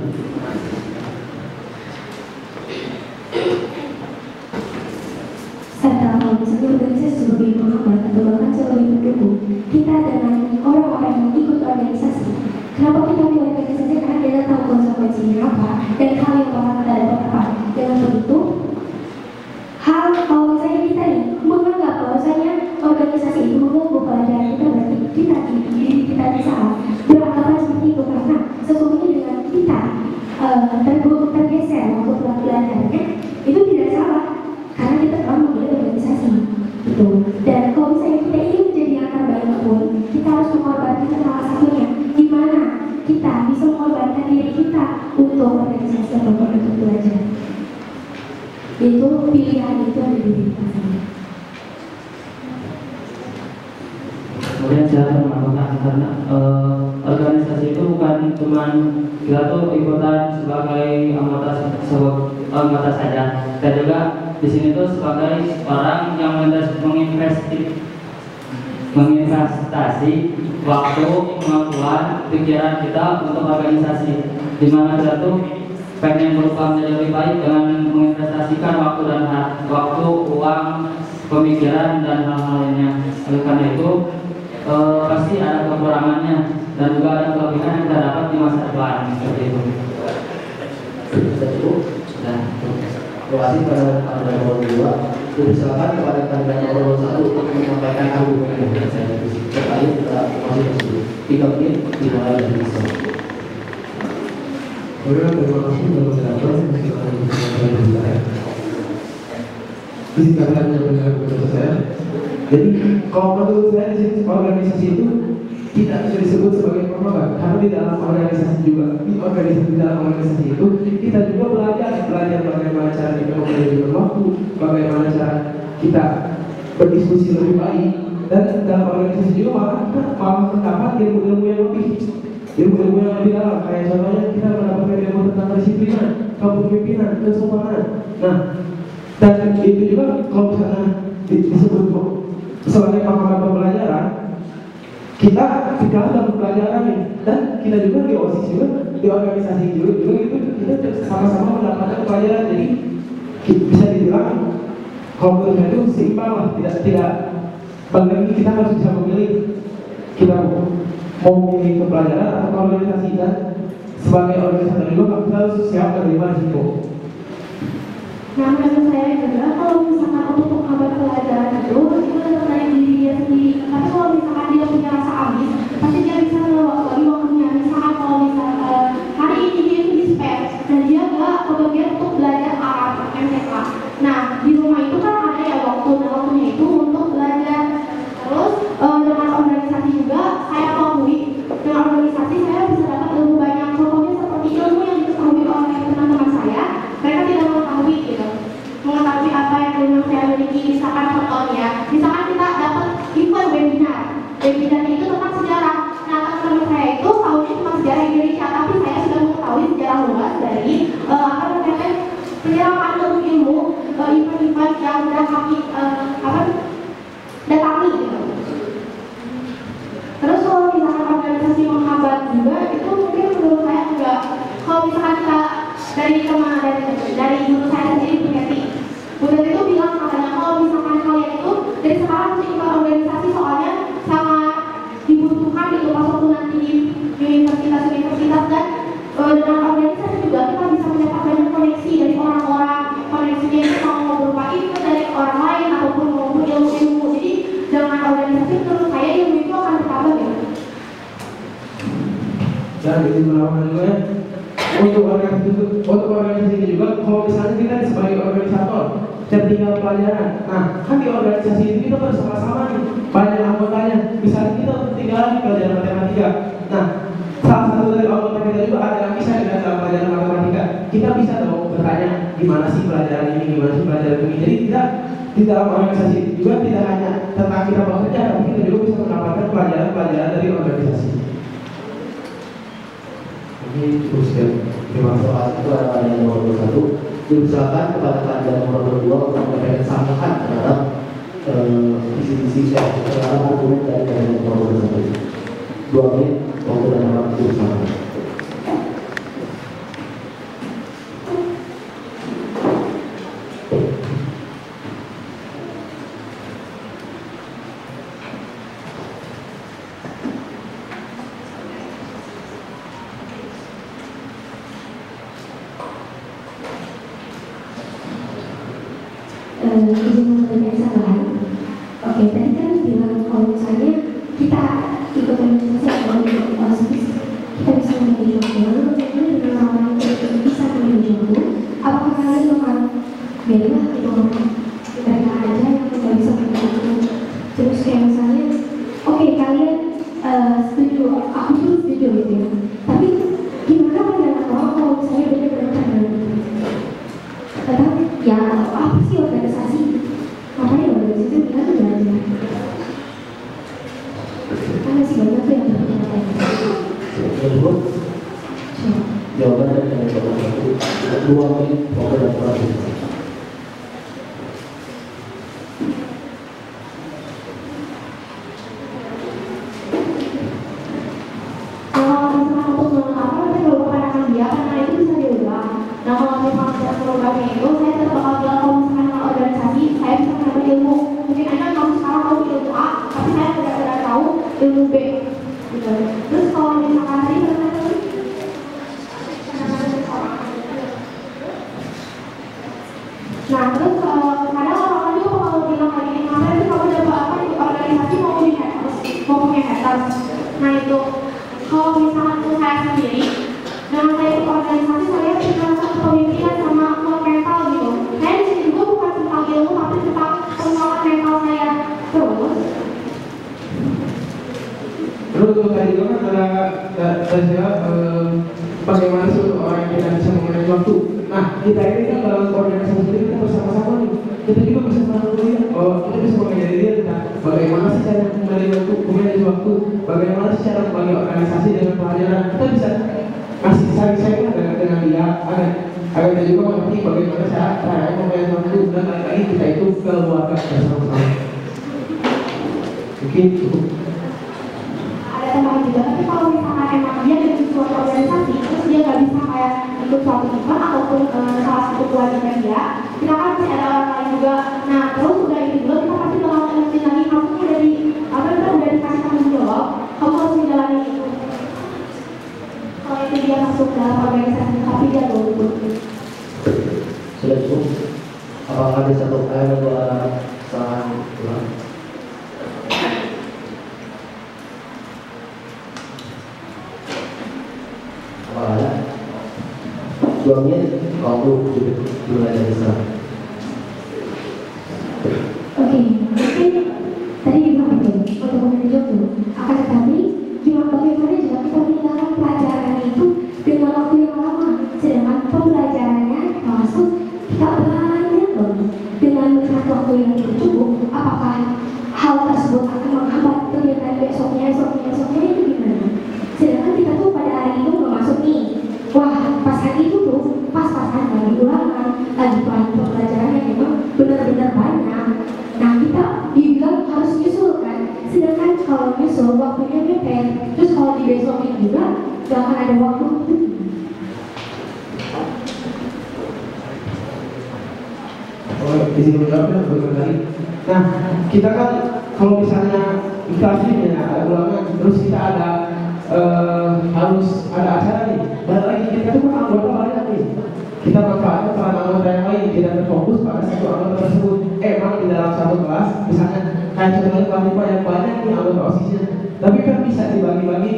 S8: Serta kalau misalnya organisasi sebagai penghambat atau bahkan sebagai pendukung kita dengan orang-orang yang ikut organisasi. Kenapa kita pilih organisasi? Karena kita tahu konsekuensinya apa dan hal yang bakal kita dapat apa. Dengan begitu, hal kalau misalnya kita ini menganggap bahwasanya organisasi itu mengganggu pelajaran kita, berarti kita di salah beranggapan seperti itu, karena sesungguhnya dengan kita tergeser waktu pelajarannya itu tidak salah. Karena kita telah memilih organisasi itu. Dan kalau misalnya kita ingin menjadi yang terbaik pun, kita harus mengorbankan salah satunya. Di mana kita bisa mengorbankan diri kita untuk organisasi atau untuk belajar. Itu pilihan itu ada di diri kita sendiri.
S9: Kemudian saya akan menambahkan karena organisasi itu bukan cuma kita tuh ikutan sebagai anggota saja, dan juga di sini tuh sebagai orang yang menginvestasi waktu, kemampuan, pikiran kita untuk organisasi, di mana kita tuh pengen berubah menjadi lebih baik dengan menginvestasikan waktu dan uang, pemikiran dan hal-hal lainnya. Oleh karena itu pasti ada kekurangannya dan juga ada kelebihan yang kita dapat di masa depan seperti itu.
S6: Sudah cukup? Sudah. Terima kasih pada nomor 2. Silakan kepada kandidat nomor 1 untuk menyampaikan argumen yang saya terkait informasi tersebut. 3 menit dimulai dari saya.
S7: Terima kasih telah mendengarkan. Izinkan saya menyampaikan saya. Jadi kalau menurut saya di sini organisasi itu tidak bisa disebut sebagai penghambat, karena di dalam organisasi itu kita juga belajar bagaimana cara kita manajemen waktu, bagaimana cara kita berdiskusi lebih baik, dan dalam organisasi juga malah mendapat ilmu-ilmu yang lebih dalam. Kayak contohnya kita mendapatkan ilmu tentang disiplinan, kepemimpinan, kesopanan. Nah, dan itu juga kalau misalnya disebut sebagai penghambat pembelajaran, kita dalam pelajaran ini, dan kita juga di OSIS juga, di organisasi juga itu kita sama-sama mendapatkan pelajaran. Jadi bisa dibilang kalau menurut saya itu seimbang lah, tidak bagi kita harus bisa memilih kita mau memilih ke pelajaran atau organisasi, dan sebagai organisator juga kita harus siap menerima risiko.
S8: Nah, menurut saya juga kalau misalkan untuk penghambat pelajaran itu terkait diri dia sendiri. Tapi kalau misalkan dia punya rasa ambis, pasti dia bisa bagi waktunya. Misalkan kalau misalkan hari ini dia itu dispers dan dia nggak kebagian untuk belajar Arab MTK. Nah, di rumah itu kan ada ya waktunya itu untuk belajar. Terus dengan organisasi juga saya akui, dengan organisasi saya bisa dapat ilmu banyak. Contohnya seperti ilmu yang diketahui oleh teman-teman saya, mereka tidak mengetahui apa yang saya miliki. Misalkan contohnya, misalkan kita dapat event webinar itu tentang sejarah. Nah, teman-teman saya itu tahunya tentang sejarah Indonesia, tapi saya sudah mengetahui sejarah luas dari penyerapan ilmu event-event yang sudah kami datangi gitu. Terus kalau misalkan organisasi menghambat juga, itu mungkin menurut saya enggak. Kalau misalkan kita dari guru saya sendiri punya
S7: izin melakukan juga ya. Untuk organisasi ini juga, kalau misalnya kita sebagai organisator tertinggal pelajaran, nah kan di organisasi ini kita bersama-sama nih banyak anggotanya, misalnya kita tertinggal di pelajaran matematika, nah salah satu dari anggota kita juga ada yang bisa dengan dalam pelajaran matematika, kita bisa dong bertanya gimana sih pelajaran ini, gimana sih pelajaran ini. Jadi kita di dalam organisasi juga tidak hanya tentang kita bekerja, tapi kita juga bisa mendapatkan pelajaran-pelajaran dari organisasi.
S6: Ini teruskan. Terima soal itu adalah yang nomor 21. Diusahakan kepada pelajaran nomor 22 untuk memberikan sanggahan terhadap visi-visi terhadap argumen dari pelajaran nomor 21. 2 menit waktu dan waktu bersama.
S8: Izin memberikan sanggahan. Oke, tadi kan bilang kalau misalnya kita ikut organisasi atau ikut OSIS, kita bisa menjadi wakil. Bagaimana dengan orang yang bisa menjadi wakil? Apakah kalian akan beda itu mereka aja yang tidak bisa menjadi wakil? Terus kayak misalnya, oke kalian setuju, aku pun setuju gitu ya. Tapi gimana pandangan orang kalau misalnya benar-benar pandangan? Tetapi ya apa sih organisasi? Makanya organisasi kita tuh belajar. Kan masih banyak tuh yang bertanya-tanya.
S6: Jawaban dari yang nomor 1. 2 menit waktu dan waktu.
S8: ilmu B gitu. Terus kalau misalkan tadi nah terus kadang orang juga kalau bilang kayak gini, masa itu kamu dapat apa di organisasi mau di haters, mau punya haters. Nah itu kalau misalkan tuh saya sendiri dengan saya ikut organisasi, saya punya kepemimpinan sama mental gitu. Saya di sini juga bukan tentang ilmu tapi tentang pengembangan mental saya.
S7: Terus untuk tadi juga kan ada bagaimana sih orang yang tidak bisa memanage waktu. Nah kita ini kan dalam organisasi ini kita bersama-sama nih, kita juga bisa mengetahui kita bisa mengajari dia tentang bagaimana sih cara memanage waktu, bagaimana sih cara membagi organisasi dengan pelajaran. Kita bisa masih sharing dengan dia agar dia juga mengerti bagaimana cara memanage waktu, dan lagi kita itu keluarga bersama-sama. Mungkin cukup.
S8: Tambahan juga, tapi kalau misalkan emang dia dari suatu organisasi terus dia nggak bisa kayak ikut suatu event ataupun salah satu kewajiban dia, kita kan masih ada orang lain juga. Nah terus udah itu juga kita pasti bakal ngerti lagi kamu dari apa kita udah dikasih tanggung jawab, kamu harus menjalani itu. Kalau itu dia masuk dalam organisasi tapi dia lulus.
S6: Sudah cukup. Apakah ada satu atau dua saran ulang? Ada 2 menit waktu dimulai dari sekarang.
S8: Oke, mungkin tadi dibilang betul untuk memanage waktu. Akan tetapi bagaimana jika kita meninggalkan pelajaran itu dengan waktu yang lama, sedangkan pembelajarannya masuk kita banyak banget dengan melihat waktu yang cukup. Apakah hal tersebut akan menghambat kegiatan besoknya itu gimana? Sedangkan kita tuh pada hari itu nggak masuk nih. Wah, pas hari itu tuh pas-pasan lagi ulangan, lagi pelajaran yang memang benar-benar banyak. Nah kita dibilang harus nyusul kan. Sedangkan kalau nyusul waktunya mepet. Terus kalau di besoknya juga nggak akan ada waktu itu.
S7: Izin menjawabnya berkali. Nah, kita kan kalau misalnya inflasinya ada ulangan, terus kita ada harus ada acara nih. Dan lagi kita tuh kan anggota banyak nih. Kita manfaatkan peran anggota yang lain, tidak terfokus pada satu anggota tersebut. Emang di dalam satu kelas, misalnya kayak contohnya kelas IPA yang banyak nih anggota OSISnya, tapi kan bisa dibagi-bagi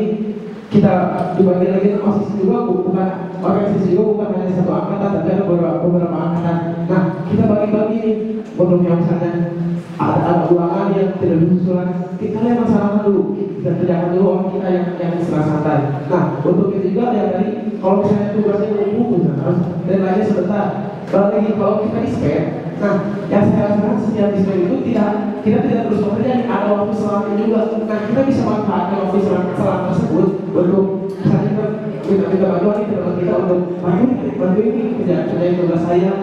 S7: kita dibagi lagi itu OSIS juga bukan organisasi juga bukan hanya satu angkatan tapi ada beberapa angkatan. Nah kita bagi-bagi nih untuk yang misalnya ada ulangan yang tidak disusulan kita lihat masalah dulu, kita kerjakan dulu orang kita yang istilah santai. Nah untuk itu juga yang tadi kalau misalnya tugasnya numpuk misalnya harus deadline-nya sebentar. Lagi kalau kita dispen, nah yang saya rasakan setiap dispen itu kita tidak terus bekerja, ada waktu selamanya juga. Nah kita bisa manfaatkan waktu selam tersebut untuk misalnya kita minta bantuan nih teman kita untuk bantu ini kerjain tugas saya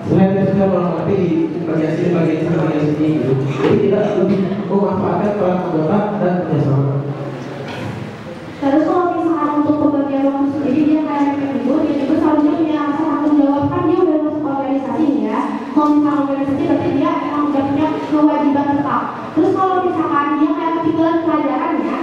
S7: sudah mengerti di bagian sini gitu. Jadi tidak lebih memanfaatkan peran anggota dan kerjasama.
S8: Terus kalau misalkan untuk pembagian waktu sendiri dia kayak gitu, dia juga seharusnya punya rasa tanggung jawab, kan dia udah masuk organisasi nih ya. Kalau misalkan organisasi berarti dia emang udah punya kewajiban tetap. Terus kalau misalkan dia kayak ketinggalan pelajarannya,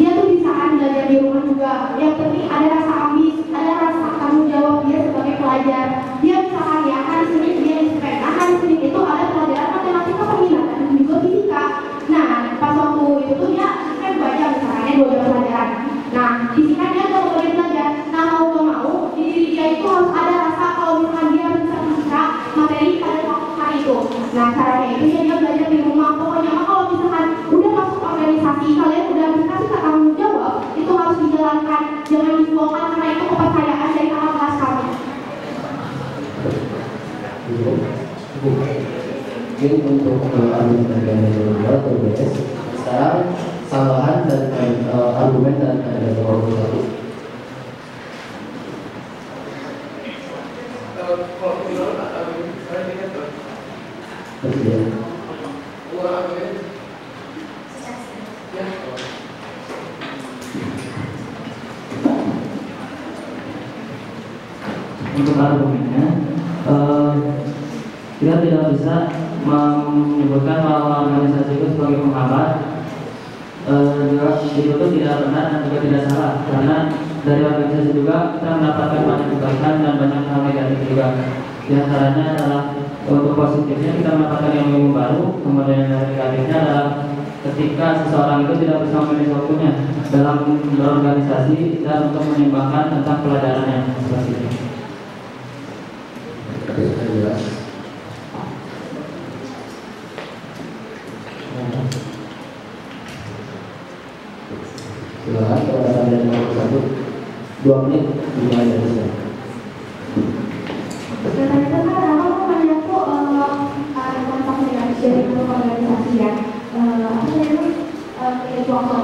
S8: dia tuh bisa kan belajar di rumah juga. Yang penting ada rasa ambis, ada rasa tanggung jawab dia sebagai pelajar. Dia misalkan ya hari Senin dia dispen, hari Senin itu ada pelajaran matematika peminatan dan juga fisika. Nah pas waktu itu tuh dia kan 2 jam misalnya 2 jam pelajaran. Nah fisika dia nggak mau belajar. Nah mau nggak mau di diri dia itu harus ada rasa kalau misalkan dia bisa fisika materi pada waktu hari itu. Nah caranya itu ya dia belajar di rumah. Pokoknya kalau misalkan udah masuk organisasi kalian udah dikasih tanggung jawab itu harus dijalankan, jangan dibuangkan karena itu kepercayaan dari kakak kelas kami.
S6: Mungkin untuk argumen atau BS sekarang tambahan dan argumen dan ada nomor 1.
S9: Untuk argumennya, kita tidak bisa menyebutkan bahwa organisasi itu sebagai penghambat. Itu tidak benar dan juga tidak salah, karena dari organisasi juga kita mendapatkan banyak kebaikan dan banyak hal negatif juga. Di antaranya adalah untuk positifnya kita mendapatkan ilmu baru, kemudian yang negatifnya adalah ketika seseorang itu tidak bisa memilih waktunya dalam berorganisasi dan untuk menyimbangkan tentang pelajarannya seperti itu.
S6: Silakan kalau ada nomor 1 2 menit dimulai dari saya.
S8: Ternyata kan aku menanyaku dampak negatif dari organisasi ya. Apa namanya kelompok.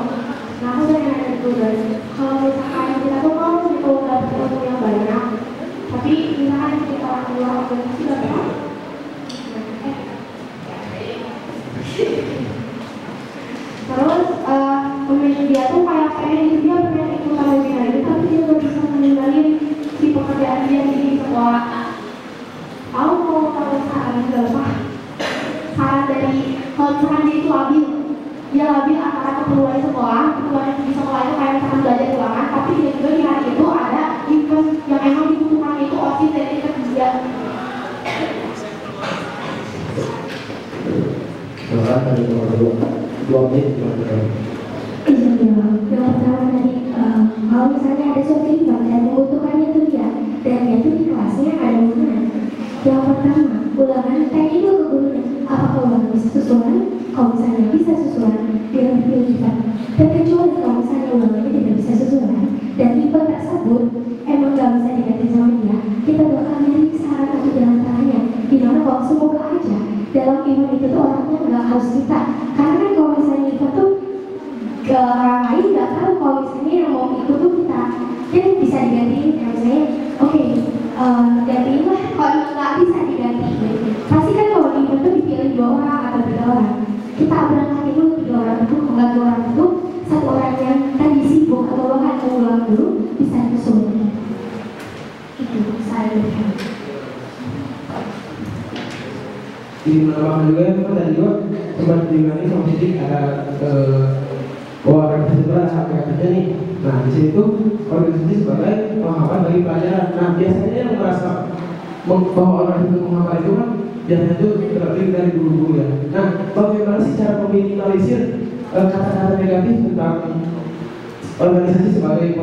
S8: Nah aku udah nanya itu dari kalau misalkan kita tuh mau gitu dapat ilmu yang banyak, tapi misalkan kita keluar organisasi berapa? Terus pemimpin dia tuh kayak pengen dia pengen ikutan webinar itu, tapi dia nggak bisa meninggalin si pekerjaan dia di sekolah. Aku mau tahu saran berapa? Saran dari kalau misalkan dia itu dia labil antara keperluan sekolah, keperluan di sekolah itu kayak misalkan belajar ulangan, tapi dia juga di hari itu ada event yang emang dibutuhkan itu OSIS dan itu kerja.
S6: Silakan dari nomor 2 menit dimulai.
S8: Yang pertama tadi kalau misalnya ada suatu event dan membutuhkannya itu dia dan dia tuh di kelasnya ada ulangan. Yang pertama ulangan tanya dulu ke gurunya apakah ulangan bisa susulan. Kalau misalnya bisa susulan dia diujikan. Terkecuali kalau misalnya ulangannya tidak bisa susulan dan event tersebut emang nggak bisa diganti sama dia, kita bakal nyari saran atau jalan tengahnya. Dimana kalau semoga aja dalam event itu tuh orangnya nggak harus kita, karena kan kalau misalnya event tuh ke orang lain nggak tahu kalau misalnya yang mau ikut tuh kita, jadi bisa digantiin ya misalnya, oke, gantiin lah kalau nggak bisa digantiin. Pasti kan kalau di event tuh dipilih 2 orang atau 3 orang, kita berangkat dulu 3 orang itu, kalau 2 orang itu 1 orang yang tadi sibuk atau bahkan mau ulang dulu bisa disusul. Itu saya lihat.
S7: Di menambahkan juga yang tadi juga sempat dimana sama Sidik ada organisasi itu ada hak kerja nih. Nah di situ organisasi sebagai penghambat bagi pelajaran. Nah biasanya yang merasa bahwa organisasi itu penghambat itu kan biasanya itu terdiri dari guru-guru ya. Nah bagaimana sih cara meminimalisir kata-kata negatif tentang organisasi sebagai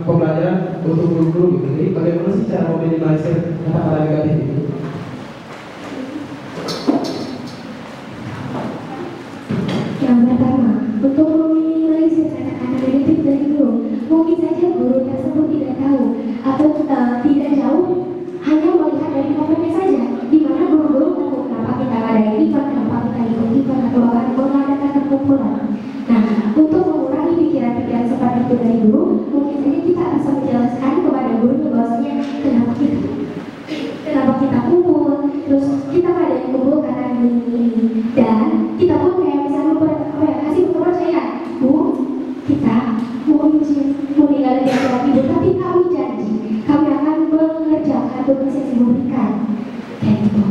S7: pembelajaran untuk guru-guru gitu. Jadi bagaimana sih cara meminimalisir kata-kata negatif itu?
S8: Yang pertama, untuk meminimalisir kata-kata negatif dari guru, mungkin saja guru tersebut tidak tahu atau tidak jauh, hanya melihat dari momennya saja, di mana guru-guru tahu kenapa kita ada event, kenapa kita ikut event, atau bahkan mengadakan perkumpulan. Nah, untuk mengurangi pikiran-pikiran seperti itu dari guru, mungkin saja kita bisa menjelaskan kepada guru bahwasanya kenapa kita kumpul, terus kita pada yang kumpul karena ini, dan kita pun kayak bisa kasih kepercayaan, Bu, kita mau meninggalkan jadwal ibu, tapi kami janji kami akan mengerjakan tugas yang diberikan, kayak gitu.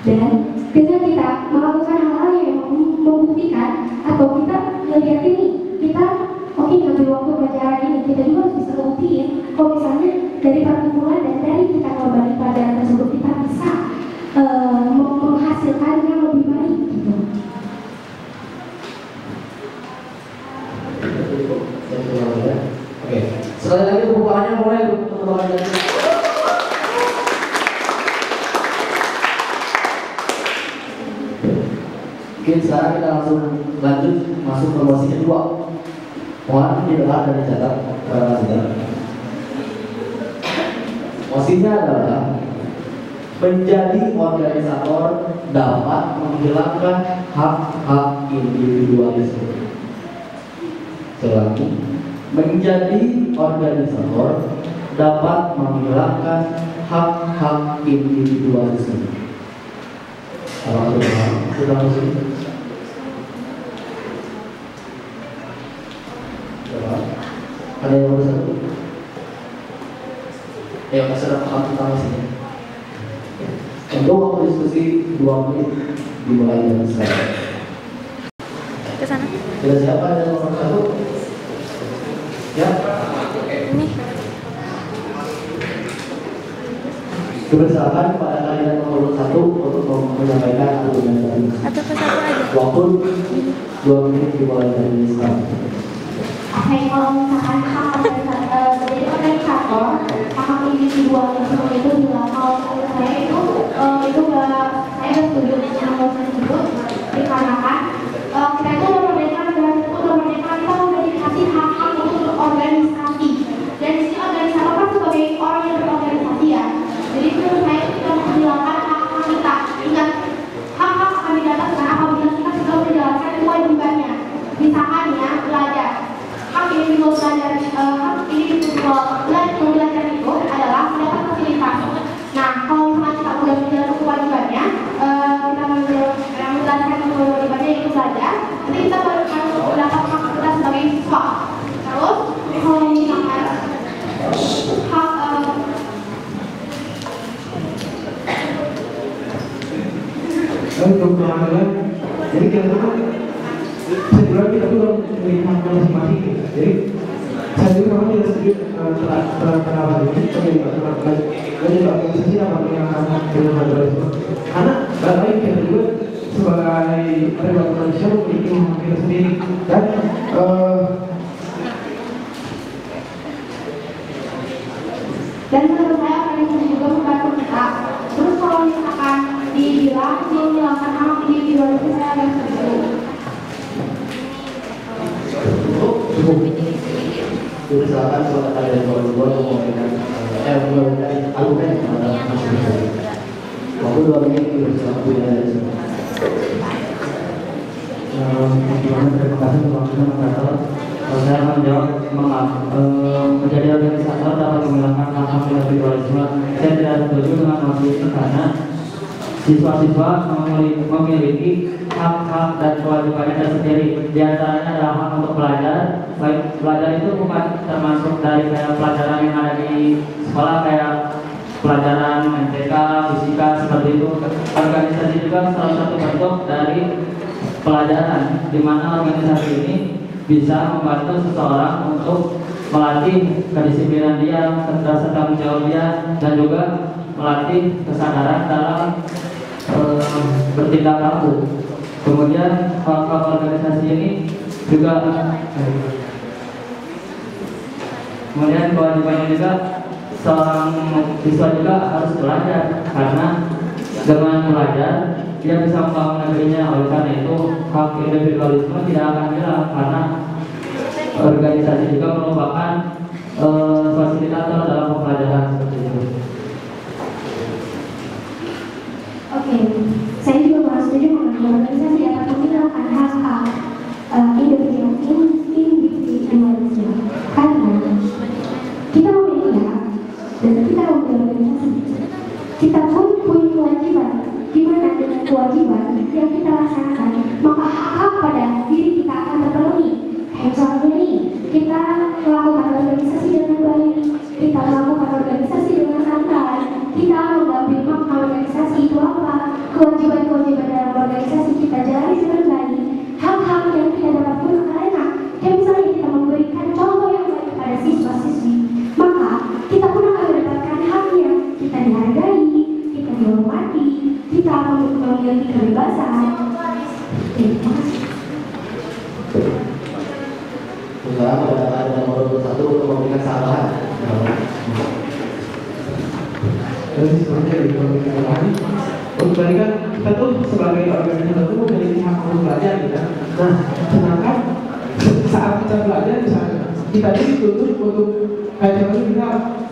S8: Dan dengan kita melakukan hal-hal yang membuktikan atau kita melihat ini, kita oke ngambil waktu pelajaran ini, kita juga harus bisa buktiin kalau misalnya dari perkumpulan dan dari kita mengembali pelajaran tersebut kita bisa menghasilkan yang lebih baik gitu.
S6: Oke, sekali lagi pembukaannya mulai untuk Mungkin sekarang kita langsung lanjut masuk ke posisi kedua. Mohon didengar dan dicatat para sidang. Posisinya adalah menjadi organisator dapat menghilangkan hak-hak individualisme. Selanjutnya, menjadi organisator dapat menghilangkan hak-hak individualisme. Sudah masuk. Ada yang nomor 1? Ayo, sudah paham tentang sini. Untuk waktu diskusi 2 menit dimulai dari sekarang.
S10: Ke sana.
S6: Sudah siapa ada nomor 1? Ya.
S10: Ini.
S6: Kebersamaan pada kalian nomor 1 untuk menyampaikan argumentasi.
S10: Atau ke satu aja.
S6: Waktu 2 menit dimulai dari sekarang.
S8: Oke, kalau misalkan hak menjadi organisator, hak individualisme itu bilang kalau saya itu nggak, saya nggak setuju dengan hal tersebut dikarenakan kita itu udah merdeka, kita udah dikasih hak-hak untuk berorganisasi, dan di sini organisator kan sebagai orang yang berorganisasi ya. Jadi menurut saya kita menghilangkan hak-hak kita. Ingat, hak-hak akan didapat karena apabila kita sudah menjalankan kewajibannya. Misalkan ya, belajar. Hak individual belajar itu adalah mendapat fasilitas. Nah, kalau misalnya kita sudah menjalankan kewajibannya, kita menjalankan kewajibannya itu belajar, nanti kita baru akan mendapat hak kita sebagai siswa. Terus, kalau misalkan hak
S7: jadi kita sebenarnya kita tuh melihat masing-masing gitu. Jadi saya juga memang tidak setuju terhadap ini menjadi organisasi yang menghilangkan individualisme. Karena bagi kita juga sebagai pribadi manusia memiliki hak kita sendiri
S8: dan menurut saya organisasi juga membantu kita. Terus kalau misalkan dibilang menghilangkan hak individualisme, saya agak setuju.
S6: Cukup. Berusahakan soal kalian berdua memberikan argumen kepada masing-masing. Waktu 2 menit berusaha dari semua.
S9: Terima kasih untuk waktunya moderator. Saya akan menjawab menjadi organisator dapat menghilangkan hak-hak individualisme. Saya tidak setuju dengan hal itu karena siswa-siswa memiliki hak-hak dan kewajibannya tersendiri. Di antaranya adalah hak untuk belajar. Belajar itu bukan termasuk dari kayak pelajaran yang ada di sekolah kayak pelajaran MTK, fisika seperti itu. Organisasi juga salah satu bentuk dari pelajaran, di mana organisasi ini bisa membantu seseorang untuk melatih kedisiplinan dia, kecerdasan tanggung jawab dia, dan juga melatih kesadaran dalam bertindak laku. Kemudian hak organisasi ini juga Kemudian kewajibannya juga seorang siswa juga harus belajar, karena dengan belajar dia bisa membangun negerinya. Oleh karena itu hak individualisme tidak akan hilang, karena organisasi juga merupakan fasilitator dalam pembelajaran seperti itu.
S8: Oke, saya juga kurang setuju mengenai organisasi dapat menghilangkan hak-hak individualisme, karena kita memiliki hak dan kita memiliki organisasi. Kita pun punya kewajiban, di mana dengan kewajiban yang kita laksanakan, maka hak-hak pada diri kita akan terpenuhi. Kayak misalnya nih, kita melakukan organisasi dengan baik, kita melakukan organisasi dengan santai, kita mengambil makna organisasi itu apa, kewajiban-kewajiban dalam organisasi kita jalani dengan baik, hak-hak yang kita dapat guna karena kayak misalnya kita memberikan contoh yang baik kepada siswa-siswi, maka kita pun akan mendapatkan haknya, kita dihargai, kita dihormati, kita akan memiliki kebebasan. Terima kasih.
S6: Usaha pada nomor 1 untuk memberikan saran.
S7: Jadi sebenarnya di komunikasi tadi, untuk tadi kan kita tuh sebagai organisasi itu memiliki hak untuk belajar, gitu. Nah, sedangkan saat kita belajar misalnya kita dituntut untuk kayak contohnya kita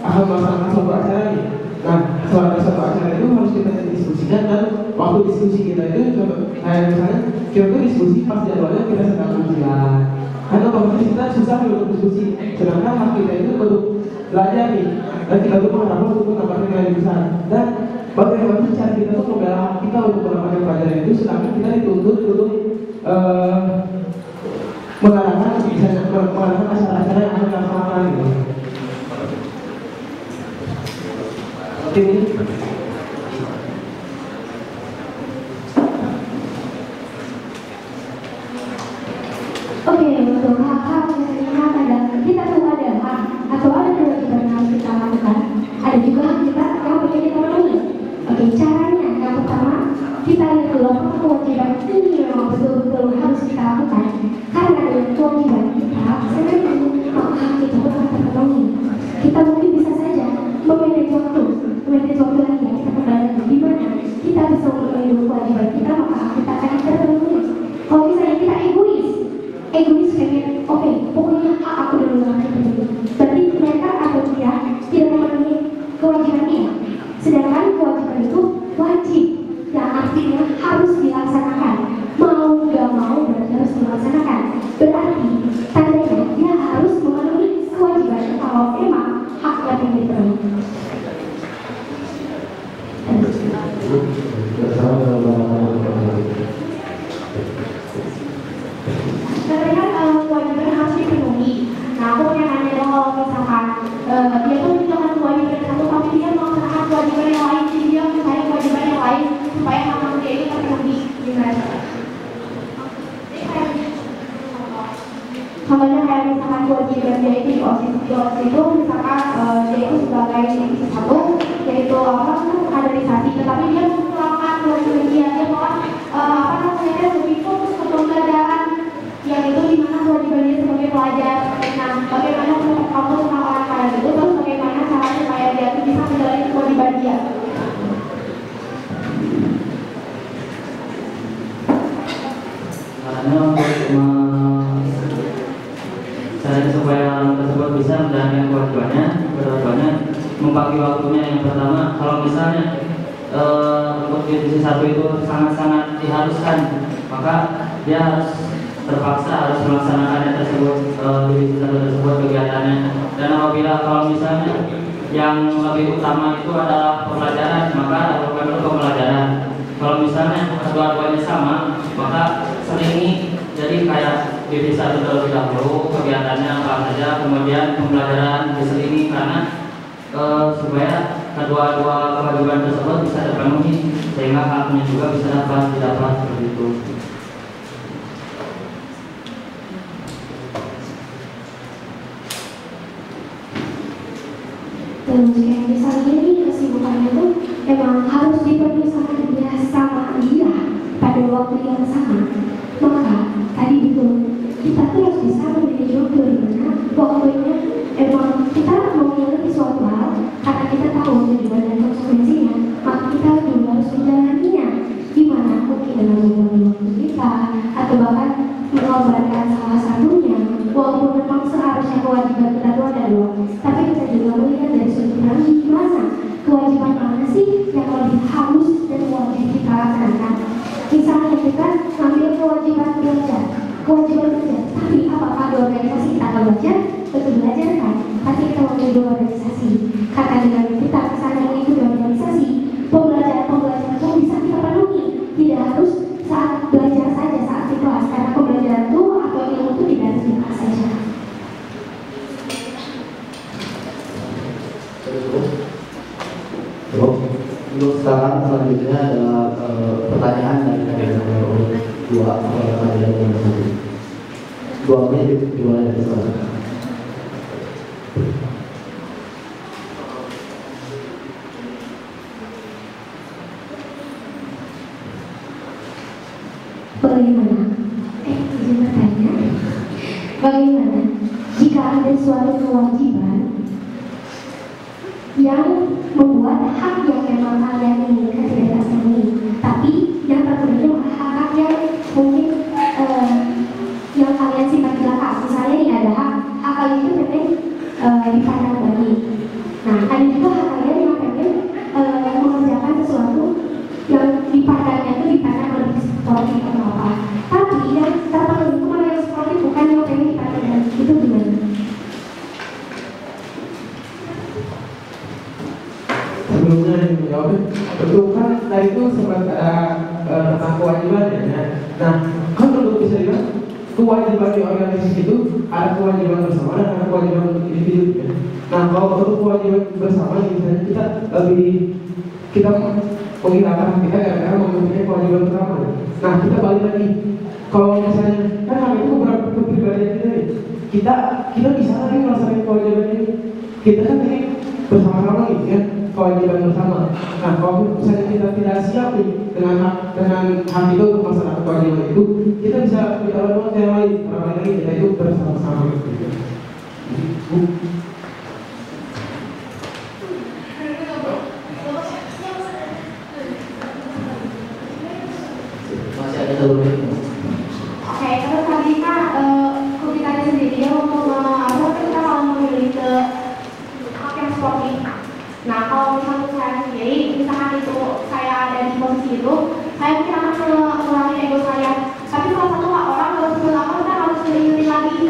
S7: akan melaksanakan suatu acara nih. Nah, suatu acara itu harus kita diskusikan, dan waktu diskusi kita itu kayak misalnya kita tuh diskusi pas jadwalnya kita sedang ujian. Kan otomatis kita susah untuk diskusi, sedangkan hak kita itu untuk belajar nih, dan kita tuh mengharapkan untuk mendapatkan nilai besar. Dan bagaimana cara kita tuh membela hak kita untuk mendapatkan pelajaran itu, sedangkan kita dituntut untuk mengadakan acara-acara yang akan dilaksanakan gitu. Seperti ini.
S8: Oke, untuk hak-hak yang ada, kita tuh ada hak atau ada kewajiban yang harus kita lakukan. Ada juga hak kita yang perlu kita penuhi. Oke, caranya yang pertama, kita lihat dulu apakah kewajiban ini memang betul-betul harus kita lakukan. Karena dengan kewajiban kita, sebenarnya maka hak kita pun akan terpenuhi. Kita mungkin bisa saja memanage waktu lagi yang kita kendalikan di mana kita bisa memenuhi kewajiban kita, maka hak kita akan terpenuhi. Kalau misalnya kita egois kayak oke, pokoknya hak aku dulu yang terpenuhi, berarti mereka atau dia tidak memenuhi kewajibannya. Sedangkan kewajiban itu wajib, yang artinya harus dilaksanakan. Mau gak mau berarti harus dilaksanakan. Berarti tandanya dia harus memenuhi kewajiban kalau emang haknya yang dipenuhi. Sebenarnya kewajiban harus dipenuhi. Nah, aku punya nanya dong, kalau misalkan dia tuh menjalankan kewajiban satu, tapi dia melaksanakan kewajiban yang lain, jadi dia mencari kewajiban yang lain supaya hak dia itu terpenuhi. Gimana? Contohnya kayak misalkan kewajiban dia itu di OSIS itu, misalkan dia itu sebagai divisi 1, yaitu kaderisasi, tetapi dia melakukan kewajiban dia malah lebih fokus ke pembelajaran yang itu dimana kewajiban dia sebagai pelajar. Nah, bagaimana menurut kamu tentang orang kaya itu, terus bagaimana cara supaya dia itu bisa menjalani kewajiban dia?
S9: Karena caranya supaya orang tersebut bisa menjalankan kewajibannya membagi waktunya. Yang pertama, kalau misalnya untuk divisi 1 itu sangat-sangat diharuskan, maka dia harus terpaksa harus melaksanakannya tersebut, divisi 1 tersebut kegiatannya. Dan apabila kalau misalnya yang lebih utama itu adalah pembelajaran, maka lakukan dulu pembelajaran. Kalau misalnya kedua-duanya sama, maka selingi, jadi kayak divisi 1 terlebih dahulu kegiatannya apa saja, kemudian pembelajaran diselingi, karena supaya kedua-dua kewajiban tersebut bisa terpenuhi, sehingga haknya juga bisa didapat seperti itu.
S8: Dan kayak misalnya ini kesibukannya tuh emang harus dipenuhi sama dia pada waktu yang sama, maka tadi itu kita tuh harus bisa memilih jodoh di mana pokoknya emang kita mau memilih suatu hal karena kita tahu tujuan dan konsekuensinya, maka kita juga harus menjalaninya. Gimana mungkin dengan membagi waktu kita atau bahkan mengorbankan salah satunya, walaupun memang seharusnya kewajiban kita itu ada dua, tapi kita juga melihat dari sudut pandang gimana kewajiban mana sih yang lebih halus dan wajib kita laksanakan. Misalnya kita ambil kewajiban belajar, tapi apakah di organisasi kita akan belajar? Betul belajar kan? Pasti kita mau di organisasi. Karena dengan kita kesana mengikuti organisasi, pembelajaran itu bisa kita penuhi. Tidak harus saat belajar saja saat di kelas, karena pembelajaran itu atau ilmu itu tidak harus di kelas saja.
S6: Untuk sekarang selanjutnya adalah pertanyaan dari nomor 2 kandidat nomor 1. 2 menit dimulai dari sekarang.
S8: Bagaimana jika ada suatu kewajiban yang membuat hak yang memang kalian inginkan tidak terpenuhi, tapi yang terpenuhi hak-hak yang mungkin yang kalian simpan di belakang. Misalnya ini ada hak kalian itu pengen dipandang baik. Nah, ada juga hak kalian yang pengen mengerjakan sesuatu yang dipandangnya itu dipandang lebih sportif atau apa. Tapi yang terpenuhi itu mana yang sportif, bukan yang pengen dipandang. Itu gimana?
S7: Sebelumnya yang menjawab, betul kan tadi itu sempat ada tentang kewajiban ya. Nah, kan untuk bisa dibilang kewajiban di organisasi itu ada kewajiban bersama dan ada kewajiban individu ya. Nah, kalau untuk kewajiban bersama misalnya kita menghilangkan kita karena mempunyai kewajiban bersama. Nah, kita balik lagi. Kalau misalnya kan kami itu beberapa kepribadian kita nih, kita bisa lagi melaksanakan kewajiban ini. Kita kan ini bersama-sama nih ya, kewajiban bersama. Nah, kalau misalnya kita tidak siap nih dengan hak itu untuk melaksanakan kewajiban itu, kita bisa bicara dengan yang lain. Orang lain kita itu bersama-sama.
S6: Masih ada satu menit.
S8: Oke, terus tadi Kak, kita sendiri untuk kita kalau memilih ke hak yang sportif. Nah, kalau misalnya saya sendiri, misalkan itu saya ada di posisi itu, saya mungkin akan mengurangi ego saya. Tapi salah satu orang harus berlama, kita harus milih lagi.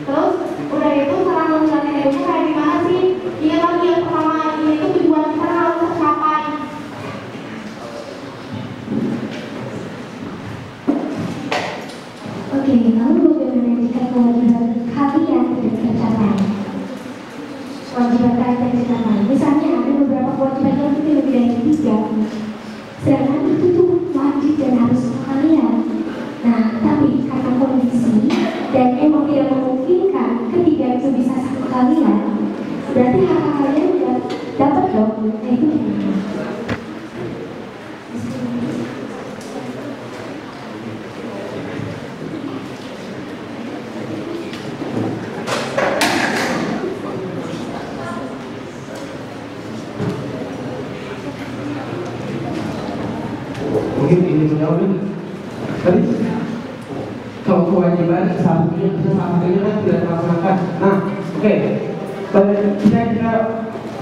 S8: Terus udah itu cara mengurangi ego kayak gimana sih? Ingat lagi yang pertama ini itu tujuan kita harus tercapai. Oke, lalu bagaimana jika kewajiban kalian tidak tercapai? Kewajiban kalian tidak tercapai. Misalnya ada beberapa kewajiban yang mungkin lebih dari 3, sedangkan itu tuh wajib dan harus untuk kalian. Nah, tapi karena kondisi dan emang tidak memungkinkan ketiga itu bisa sama kalian, berarti hak kalian udah dapat dong. Nah, itu gimana?
S7: Mungkin ini menjawab tadi kalau kewajiban satunya kan tidak dilaksanakan. Nah, oke. Kita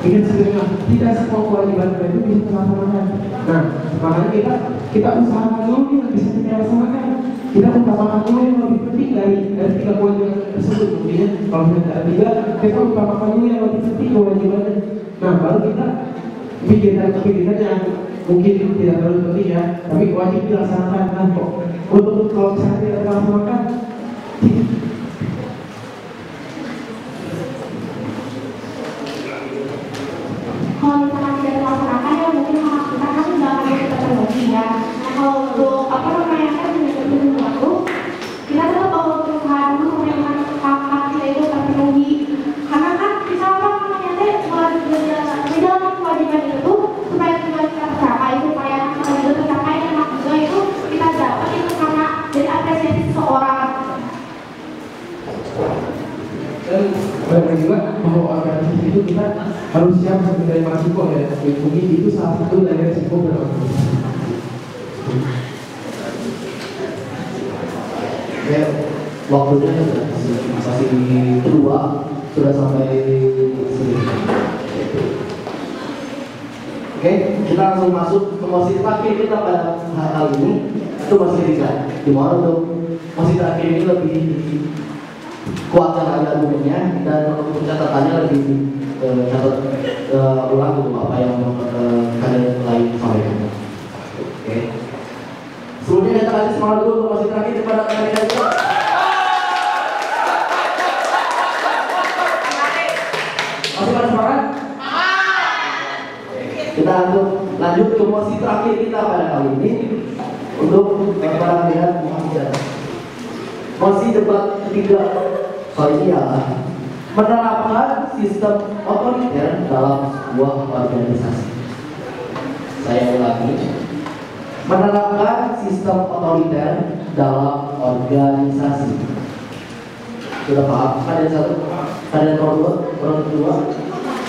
S7: bikin sederhana, tidak semua kewajiban itu bisa dilaksanakan. Nah, makanya kita usahakan dulu yang bisa kita laksanakan. Kita utamakan dulu yang lebih penting dari 3 kewajiban tersebut. Mungkin kalau kita ada 3, kita utamakan dulu yang lebih penting kewajibannya. Nah, baru kita pikiran yang mungkin tidak terlalu penting ya, tapi wajib dilaksanakan. Nah, kok untuk kalau misalnya tidak dilaksanakan,
S8: kalau misalkan tidak dilaksanakan ya mungkin hak kita kan tidak akan kita terbagi ya. Nah, kalau untuk apa namanya kan dengan waktu kita tetap perlu berusaha dulu memang hak kita itu terpenuhi. Karena kan kita apa namanya di dalam kewajiban itu supaya tujuan kita tercapai, supaya kita itu tercapai dan hak juga itu kita dapat itu karena dari apresiasi seseorang.
S7: mau organisasi itu kita harus siap menerima resiko ya. Mungkin itu salah satu dari resiko berorganisasi.
S6: Oke, waktunya masih kedua, sudah sampai sini. Oke, kita langsung masuk ke mosi terakhir kita pada hal ini. Itu mosi 3. Dimana untuk mosi terakhir ini lebih kuatkan lagi argumennya dan untuk catatannya lebih catat ulang gitu apa yang kalian lain sampaikan. Oke. Sebelumnya kita kasih semangat dulu untuk mosi terakhir kepada kalian semua. Masih pada semangat? Kita lanjut ke mosi terakhir kita pada kali ini untuk para kandidat mahasiswa. Mosi debat ketiga kali ini adalah menerapkan sistem otoriter dalam sebuah organisasi. Saya ulangi, menerapkan sistem otoriter dalam organisasi. Sudah paham? Ada satu, ada nomor dua,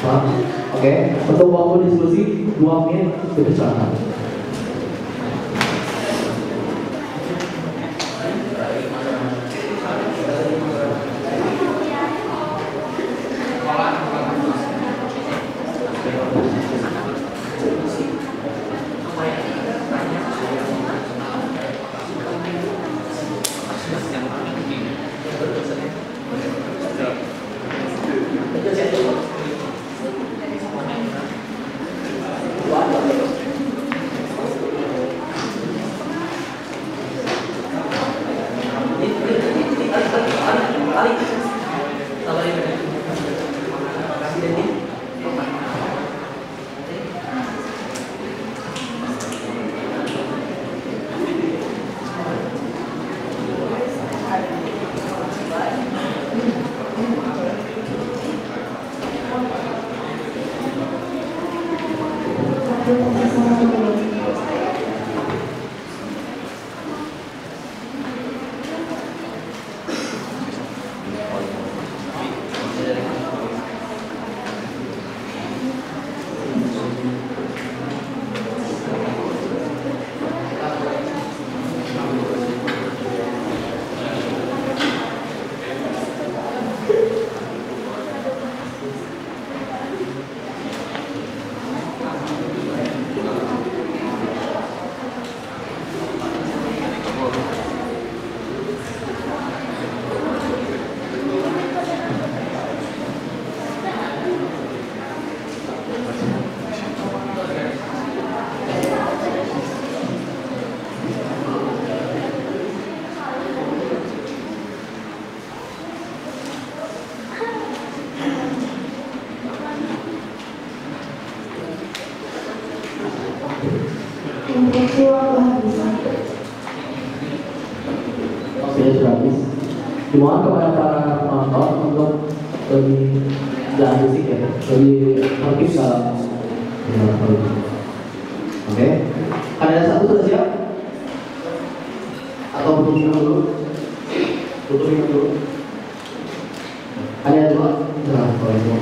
S6: paham? Oke, untuk waktu diskusi 2 menit dipersilakan. Waktunya sudah habis. Dimohon kepada para penonton untuk lebih jangan musik ya, lebih aktif dalam Oke. Ada satu sudah siap? Atau butuh minum dulu? Butuh minum dulu? Ada dua? Nah, kalau itu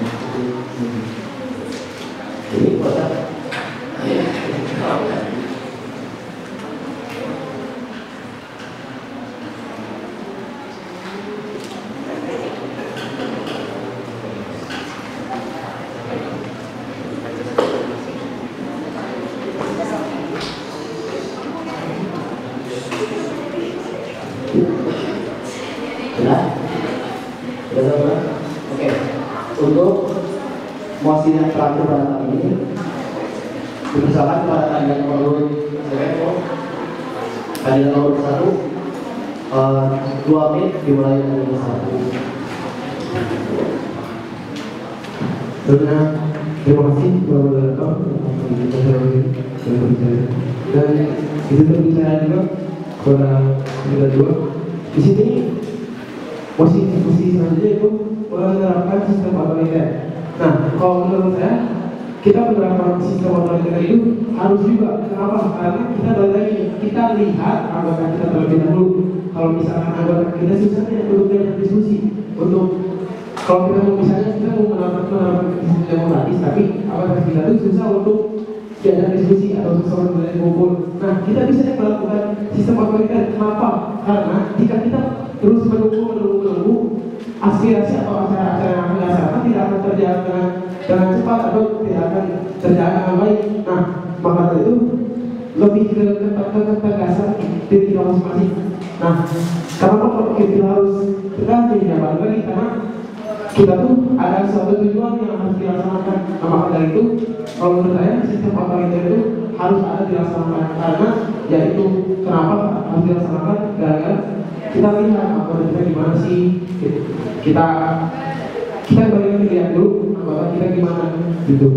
S6: ini puasa. Mosi yang terakhir pada kali ini dipersilakan kepada kandidat nomor 1 2 menit dimulai dari nomor 1.
S7: Terima kasih telah datang dan itu berbicara juga kepada kandidat 2. Di sini posisi selanjutnya itu menerapkan sistem otoriter. Nah, kalau menurut saya, kita menerapkan sistem otoriter itu harus juga. Kenapa? Karena kita balik lagi, kita lihat anggota kita terlebih dahulu. Kalau misalkan anggota kita susahnya untuk diskusi, untuk kalau kita mau misalnya kita mau menerapkan sistem demokratis, tapi apakah kita itu susah untuk diajak diskusi atau susah untuk berkumpul. Nah, kita bisa melakukan sistem otoriter. Kenapa? Karena jika kita terus menunggu aspirasi atau acara-acara yang akan dilaksanakan tidak akan terjalan dengan cepat atau tidak akan terjalan dengan baik. Nah, maka dari itu lebih ke ketegasan diri kita masing-masing. Nah, kenapa kita harus tegas dirinya balik lagi? Karena kita tuh ada suatu tujuan yang harus dilaksanakan. Nah, maka dari itu, kalau menurut saya sistem otoriter itu harus ada dilaksanakan. Karena yaitu kenapa harus dilaksanakan? Gara-gara kita lihat otoriter gimana sih? Kita balik lihat dulu apakah kita gimana gitu.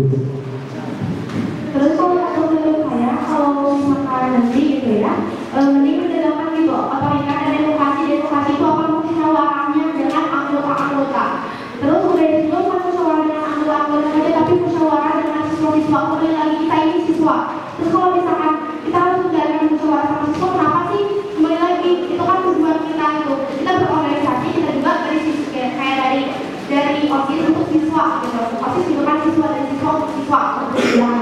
S8: Terus kalau menurut saya, kalau misalkan nanti gitu ya, mending menegakkan gitu otoriter dan demokrasi itu apa musyawarahnya dengan anggota-anggota. Terus udah itu bukan musyawarah dengan anggota-anggota saja, tapi musyawarah dengan siswa-siswa. Kembali lagi kita ini siswa. Terus kalau misalkan kita harus menjalankan musyawarah sama siswa, kenapa sih? Kembali lagi itu kan tujuan kita itu. Kita berorganisasi, kita juga dari siswa, kayak dari OSIS untuk siswa gitu. OSIS itu kan siswa dan siswa untuk siswa untuk belajar.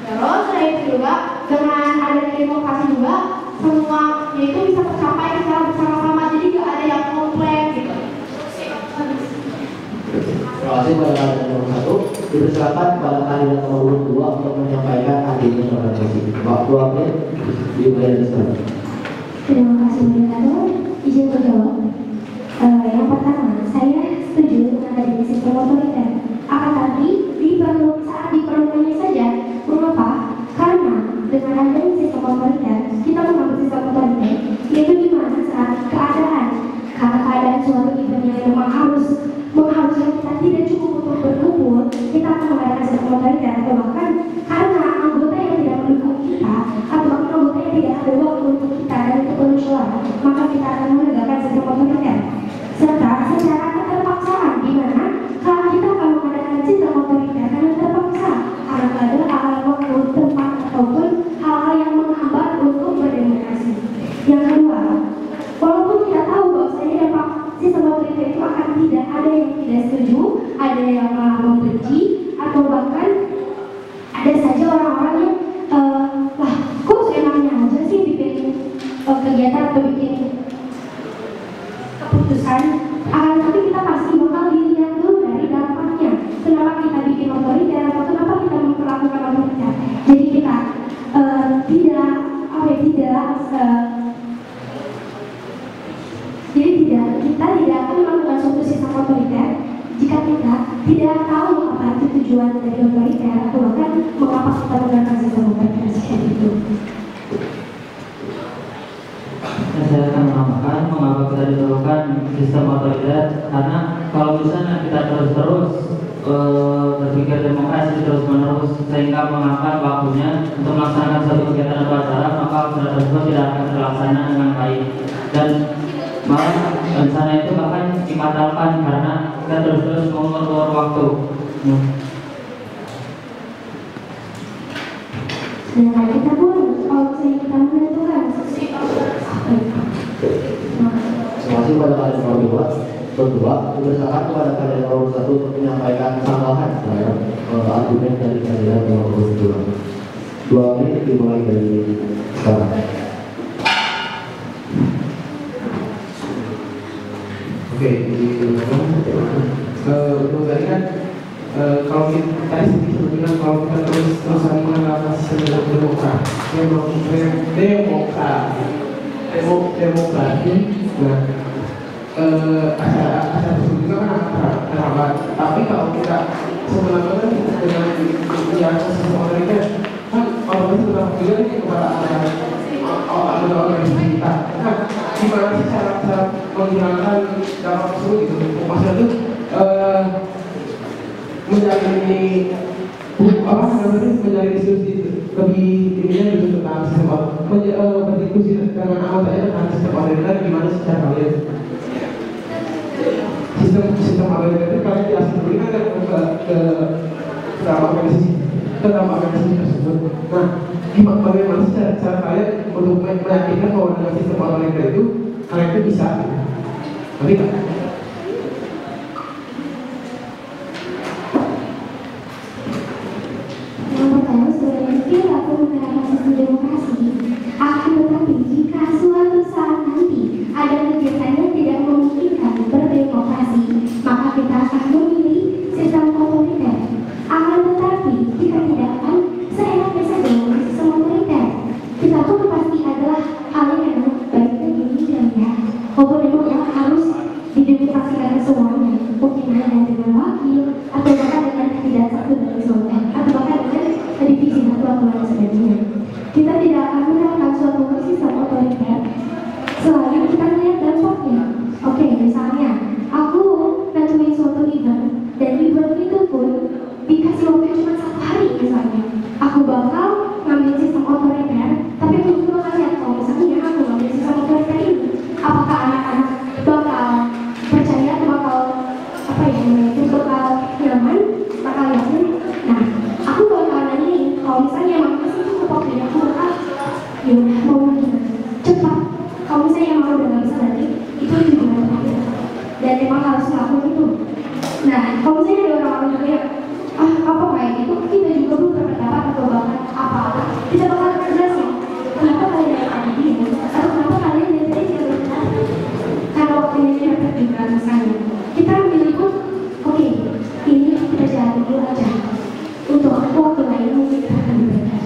S8: Terus selain itu juga dengan adanya demokrasi juga semuanya itu bisa tercapai secara bersama-sama, jadi nggak ada yang komplain gitu.
S6: Terima kasih pada kandidat nomor 1. Dipersilakan pada kandidat nomor 2 untuk menyampaikan adilnya kepada sesi. Waktu menit dimulai dari sekarang.
S8: Terima kasih moderator. Izin menjawab. Yang pertama, saya setuju dengan adanya sistem otoriter. Akan tapi saat diperlukannya saja. Mengapa? Karena dengan adanya sistem otoriter, kita mengambil sistem otoriter, yaitu di mana saat keadaan suatu event yang memang mengharuskan kita tidak cukup untuk berkumpul, kita akan mengadakan sistem otoriter. Atau bahkan karena anggota yang tidak mendukung kita, atau bahkan anggota yang tidak ada waktu untuk kita dan untuk bermusyawarah, maka kita akan menegakkan sistem otoriter. Serta secara keterpaksaan, di mana kalau kita akan mengadakan sistem otoriter karena terpaksa, karena ada hal waktu, tempat, ataupun hal-hal yang menghambat untuk berdemokrasi. Yang kedua, walaupun kita tahu bahwasanya dampak sistem otoriter itu akan tidak ada yang tidak setuju, ada yang malah membenci, atau bahkan ada saja orang-orang yang kok enaknya aja sih bikin kegiatan atau bikin keputusan. Tapi kita pasti bakal dilihat dulu dari dampaknya. Kenapa kita bikin otoriter atau kenapa kita memperlakukan otoriter? Jadi kita kita tidak akan melakukan suatu sistem otoriter jika kita tidak tahu apa itu tujuan dari otoriter atau bahkan mengapa kita menggunakan sistem otoriter seperti itu.
S9: Saya akan menambahkan mengapa kita diperlukan sistem otoriter, karena kalau misalnya kita terus-terus berpikir demokrasi terus-menerus sehingga mengakan waktunya untuk melaksanakan suatu kegiatan atau acara, maka acara tersebut tidak akan terlaksana dengan baik dan malah rencana itu bahkan dibatalkan karena kita terus-terus mengulur waktu.
S8: Sedangkan kita pun kalau misalnya kita menentukan
S6: Terima kasih pada kandidat nomor 2. Dipersilakan kepada kandidat nomor 1 untuk menyampaikan tambahan terhadap argumen dari kandidat nomor 2. 2 menit dimulai dari sekarang.
S7: Oke, untuk tadi kan kalau kita sebutkan kalau kita terus menggunakan sistem demokrasi, nah acara tersebut juga kan terhambat. Tapi kalau kita sebenarnya dengan sistem otoriter kan otomatis tetap juga kepada organisasi kita. Nah, gimana sih cara menggunakan dampak tersebut gitu? Maksudnya itu menjadi diskusi lebih ininya gitu tentang sistem berdiskusi dengan anggotanya tentang sistem otoriter gimana sih cara kalian sistem otoriter itu kalian jelaskan dulu kan ke dalam organisasi tersebut. Nah, bagaimana sih cara kalian untuk meyakinkan bahwa dengan sistem otoriter itu kalian itu bisa? Nanti kan?
S8: pasti adalah hal yang baiknya gini dan ya. Walaupun memang ya harus didemokrasikan semuanya, mungkin hanya dengan wakil atau bahkan dengan tidak satu dari semuanya, atau bahkan dengan divisi satu atau lain sebagainya. Kita tidak akan menerapkan suatu sistem otoriter selain kita lihat dampaknya. Oke, misalnya aku nentuin suatu event dan event itu pun dikasih waktu cuma 1 hari misalnya. Aku bakal ngambil sistem otoriter, tapi aku juga bakal lihat kalau misalnya aku ngambil sistem otoriter ini, apakah anak-anak bakal percaya atau bakal apa ya namanya, bakal nyaman, bakal yakin. Nah, aku bakal nanyain kalau misalnya emang masih cukup waktu, aku bakal yaudah mau gimana cepat. Kalau misalnya emang udah nggak bisa nanti itu juga terakhir dan emang harus ngelakuin itu. Nah, kalau misalnya ada orang-orang juga yang apa kayak gitu, kita juga belum berpendapat atau bahkan apa-apa, kita bakal berdasar kenapa kalian dari tadi atau kenapa kalian dari tadi tidak benar. Karena waktunya tidak juga misalnya kita ambil pun oke, ini kita jalan dulu aja untuk waktu lain mungkin kita akan berbeda.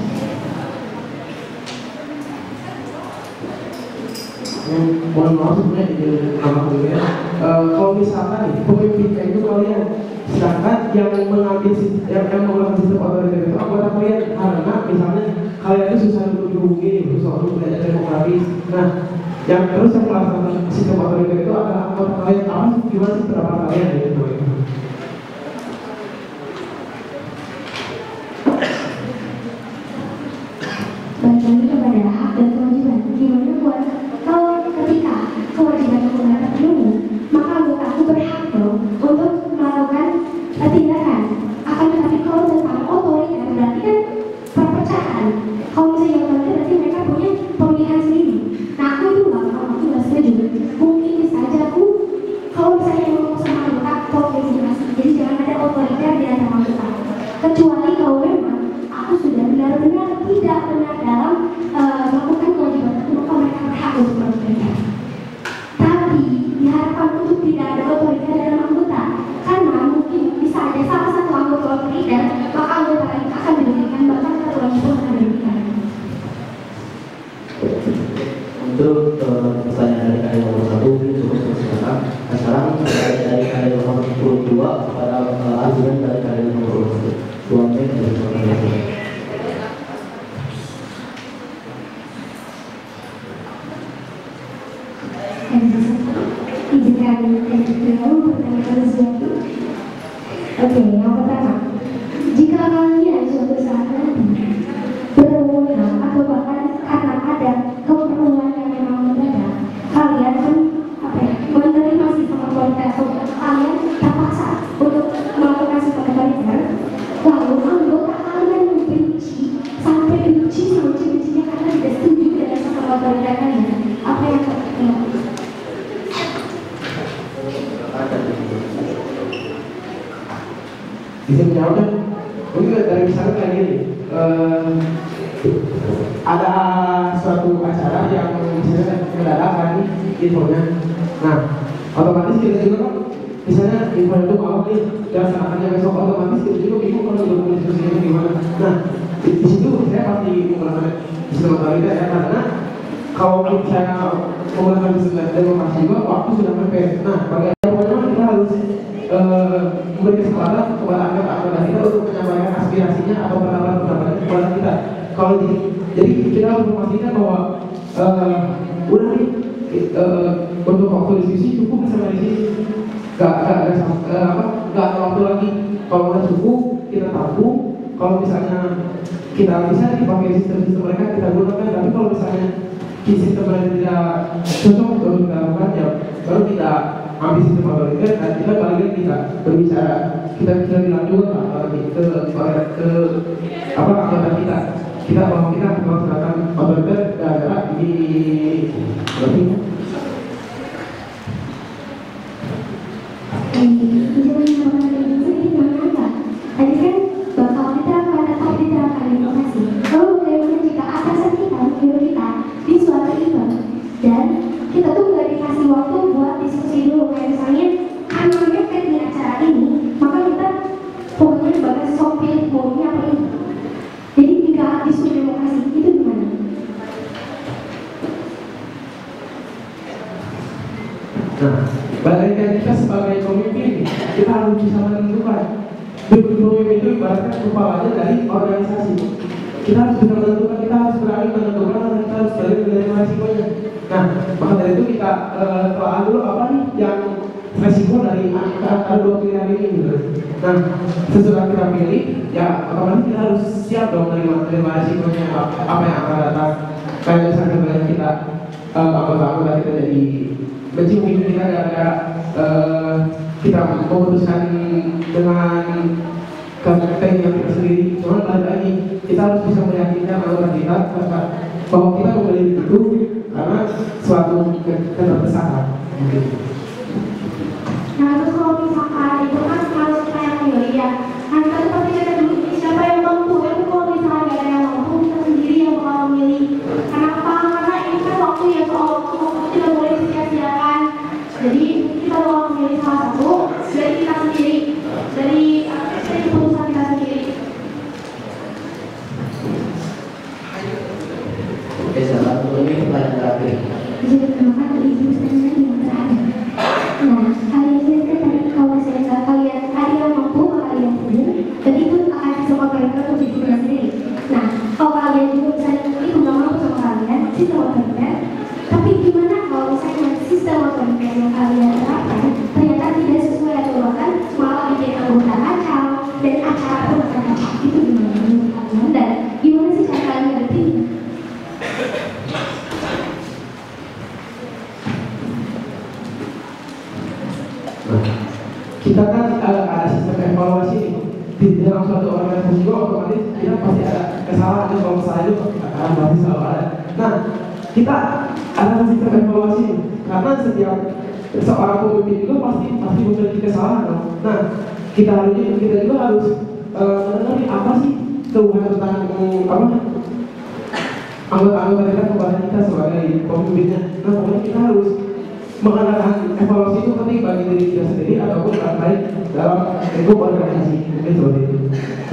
S7: Mohon maaf sebenarnya di nama ya. Kalau misalkan nih pemimpinnya itu kalian, sedangkan yang mengambil yang melakukan sistem otoriter itu anggota kalian, karena misalnya kalian itu susah untuk dihubungi, susah untuk belajar demokratis. Nah, yang terus yang melakukan sistem otoriter itu adalah anggota kalian. Apa gimana sih pendapat kalian gitu?
S8: Balik lagi kepada hak dan kewajiban. Gimana buat kalau ketika kewajiban aku nggak terpenuhi, maka anggota aku berhak dong untuk melakukan tindakan. Akan tetapi kalau tentang otoriter berarti kan perpecahan. Kalau misalnya otoriter berarti mereka punya pemilihan sendiri. Nah, aku itu aku nggak setuju. Mungkin bisa aja aku kalau misalnya mau sama anggota koordinasi, jadi jangan ada otoriter di antara anggota. Kecuali kalau memang aku sudah benar-benar tidak benar dalam melakukan kewajiban itu, maka mereka berhak untuk melakukannya. Tapi diharapkan untuk tidak ada otoriter dalam anggota, karena mungkin bisa ada salah satu anggota otoriter, maka anggota lain akan diberikan, bahkan satu lagi pun akan diberikan.
S6: Untuk pertanyaan dari kalian nomor 1 ini cukup sekarang. Nah, sekarang dari kalian nomor 22 kepada argumen dari kalian nomor 1. 2 menit dari kalian.
S8: Izinkan yang kedua pertanyaan sesuatu. Oke, yang pertama, jika kalian suatu saat nanti berhubungan atau bahkan karena ada keperluan yang memang mendadak, kalian kan menerima sistem otoriter atau kalian terpaksa untuk melakukan sistem otoriter, lalu anggota kalian membenci sampai benci sebenci-bencinya karena tidak setuju dengan sistem otoriter kalian, apa yang kalian lakukan?
S7: Bisa menjawab kan? Mungkin dari misalnya kayak gini, ada suatu acara yang misalnya mendadak kan infonya. Nah, otomatis kita juga kan misalnya info itu mau nih dan setelahnya besok, otomatis kita juga bingung kalau udah mau diskusinya gimana. Nah, di situ saya pasti menggunakan sistem otoriter ya, karena kalau saya menggunakan sistem demokrasi juga waktu sudah mepet. Nah, bagaimana kita harus memberi kesempatan kepada anggota-anggota kita untuk menyampaikan aspirasinya atau pendapat-pendapatnya kepada kita. Kalau jadi kita harus memastikan bahwa udah nih untuk waktu diskusi cukup sampai di sini, nggak ada waktu lagi. Kalau udah cukup kita tampung. Kalau misalnya kita bisa dipakai sistem-sistem mereka kita gunakan, tapi kalau misalnya sistem mereka tidak cocok untuk kita lakukan, ya baru kita ambil sistem otoriter dan kita balik kita berbicara, kita bilang juga ke anggota kita bahwa kita melaksanakan otoriter gara-gara di berarti
S8: tadi kan bakal diterapkan atau diterapkan demokrasi. Lalu bagaimana jika atasan kita menyuruh kita di suatu event dan kita tuh nggak dikasih waktu buat diskusi dulu, kayak misalnya karena mepet di acara ini, maka kita pokoknya bakal sopir maunya apa itu. Jadi jika diskusi demokrasi itu gimana?
S7: Nah, bagian kita sebagai pemimpin, kita harus bisa menentukan. Pemimpin itu ibaratnya kepalanya dari organisasi. Kita harus bisa menentukan, kita harus berani menentukan, dan kita harus berani menerima resikonya. Nah, maka dari itu kita telah dulu apa nih yang resiko dari antara dua pilihan ini gitu. Nah, sesudah kita pilih, ya otomatis kita harus siap dong menerima resikonya apa yang akan datang. Kayak misalnya kita anggota kita jadi benci mungkin kita gara-gara kita memutuskan dengan kata yang kita sendiri. Cuman balik lagi kita harus bisa meyakinkan anggota kita bahwa kita memilih itu karena suatu keterdesakan.
S8: Nah, terus kalau misalkan itu kan harus kita yang milih ya. Nah, kita seperti kata dulu, siapa yang mampu? Tapi kalau misalnya nggak ada yang mampu, kita sendiri yang bakal memilih. Kenapa? Karena ini kan waktu ya, soal waktu tidak boleh disia-siakan. Jadi kita bakal memilih salah satu dari kita sendiri, dari keputusan kita sendiri.
S6: Oke, satu lagi pertanyaan terakhir.
S8: Jadi terima kasih ibu saya yang terakhir. Nah, kalian sendiri tadi kalau misalnya kalian ada yang mampu, kalian sendiri, dan itu akan sama kalian untuk diri kalian sendiri. Nah, kalau kalian juga misalnya itu nggak mampu sama kalian, sistem otoriter. Tapi gimana kalau misalnya sistem otoriter yang kalian terapkan ternyata tidak sesuai aturan, malah bikin anggota kacau dan acara pun akan kacau. Itu gimana menurut kalian dan gimana sih cara kalian ngadepinnya?
S7: Kita kan ada sistem evaluasi di dalam suatu organisasi juga, otomatis kita pasti ada kesalahan, dan kalau kesalahan itu akan pasti selalu ada. Nah, kita ada sistem evaluasi karena setiap seorang pemimpin juga pasti memiliki kesalahan dong. Nah, kita juga harus mengenali apa sih keluhan tentang anggota kita kepada kita sebagai pemimpinnya. Nah, pokoknya kita harus mengadakan evaluasi itu penting bagi diri kita sendiri ataupun orang lain dalam lingkup organisasi. Mungkin seperti itu.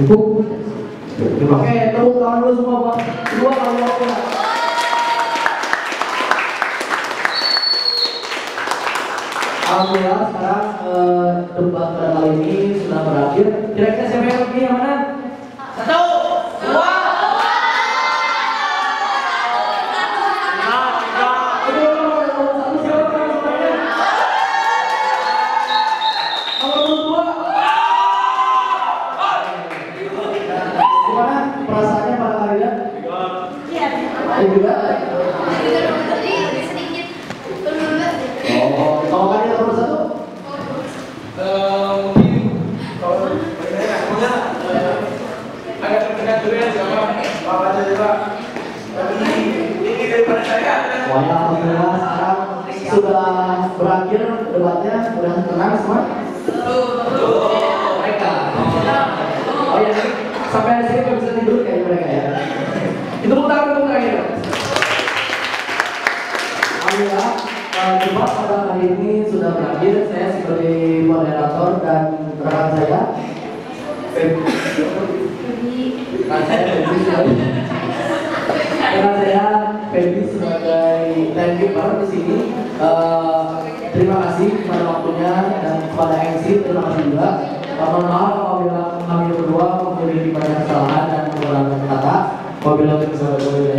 S7: Cukup.
S6: Oke, tepuk tangan dulu semua buat kedua kali waktu. Alhamdulillah sekarang debat pada kali ini sudah berakhir. Kira-kira siapa yang pergi yang mana? 1, 2. Kalau kalian nomor 1?
S7: Agak terdekat dulu ya, siapa aja juga. Ini daripada saya.
S6: Alhamdulillah sekarang sudah berakhir debatnya, sudah tenang semua. Mereka. Oh ya, sampai di sini nggak bisa tidur kayak mereka ya. Itu tepuk tangan ya. Alhamdulillah debat pada hari ini sudah berakhir. Saya sebagai moderator dan rekan saya. Karena saya Feby sebagai timekeeper di sini. Terima kasih pada waktunya dan kepada MC, terima kasih juga. Mohon maaf apabila kami berdua memiliki banyak kesalahan dan kekurangan kata. Wabillahi taufiq wal hidayah.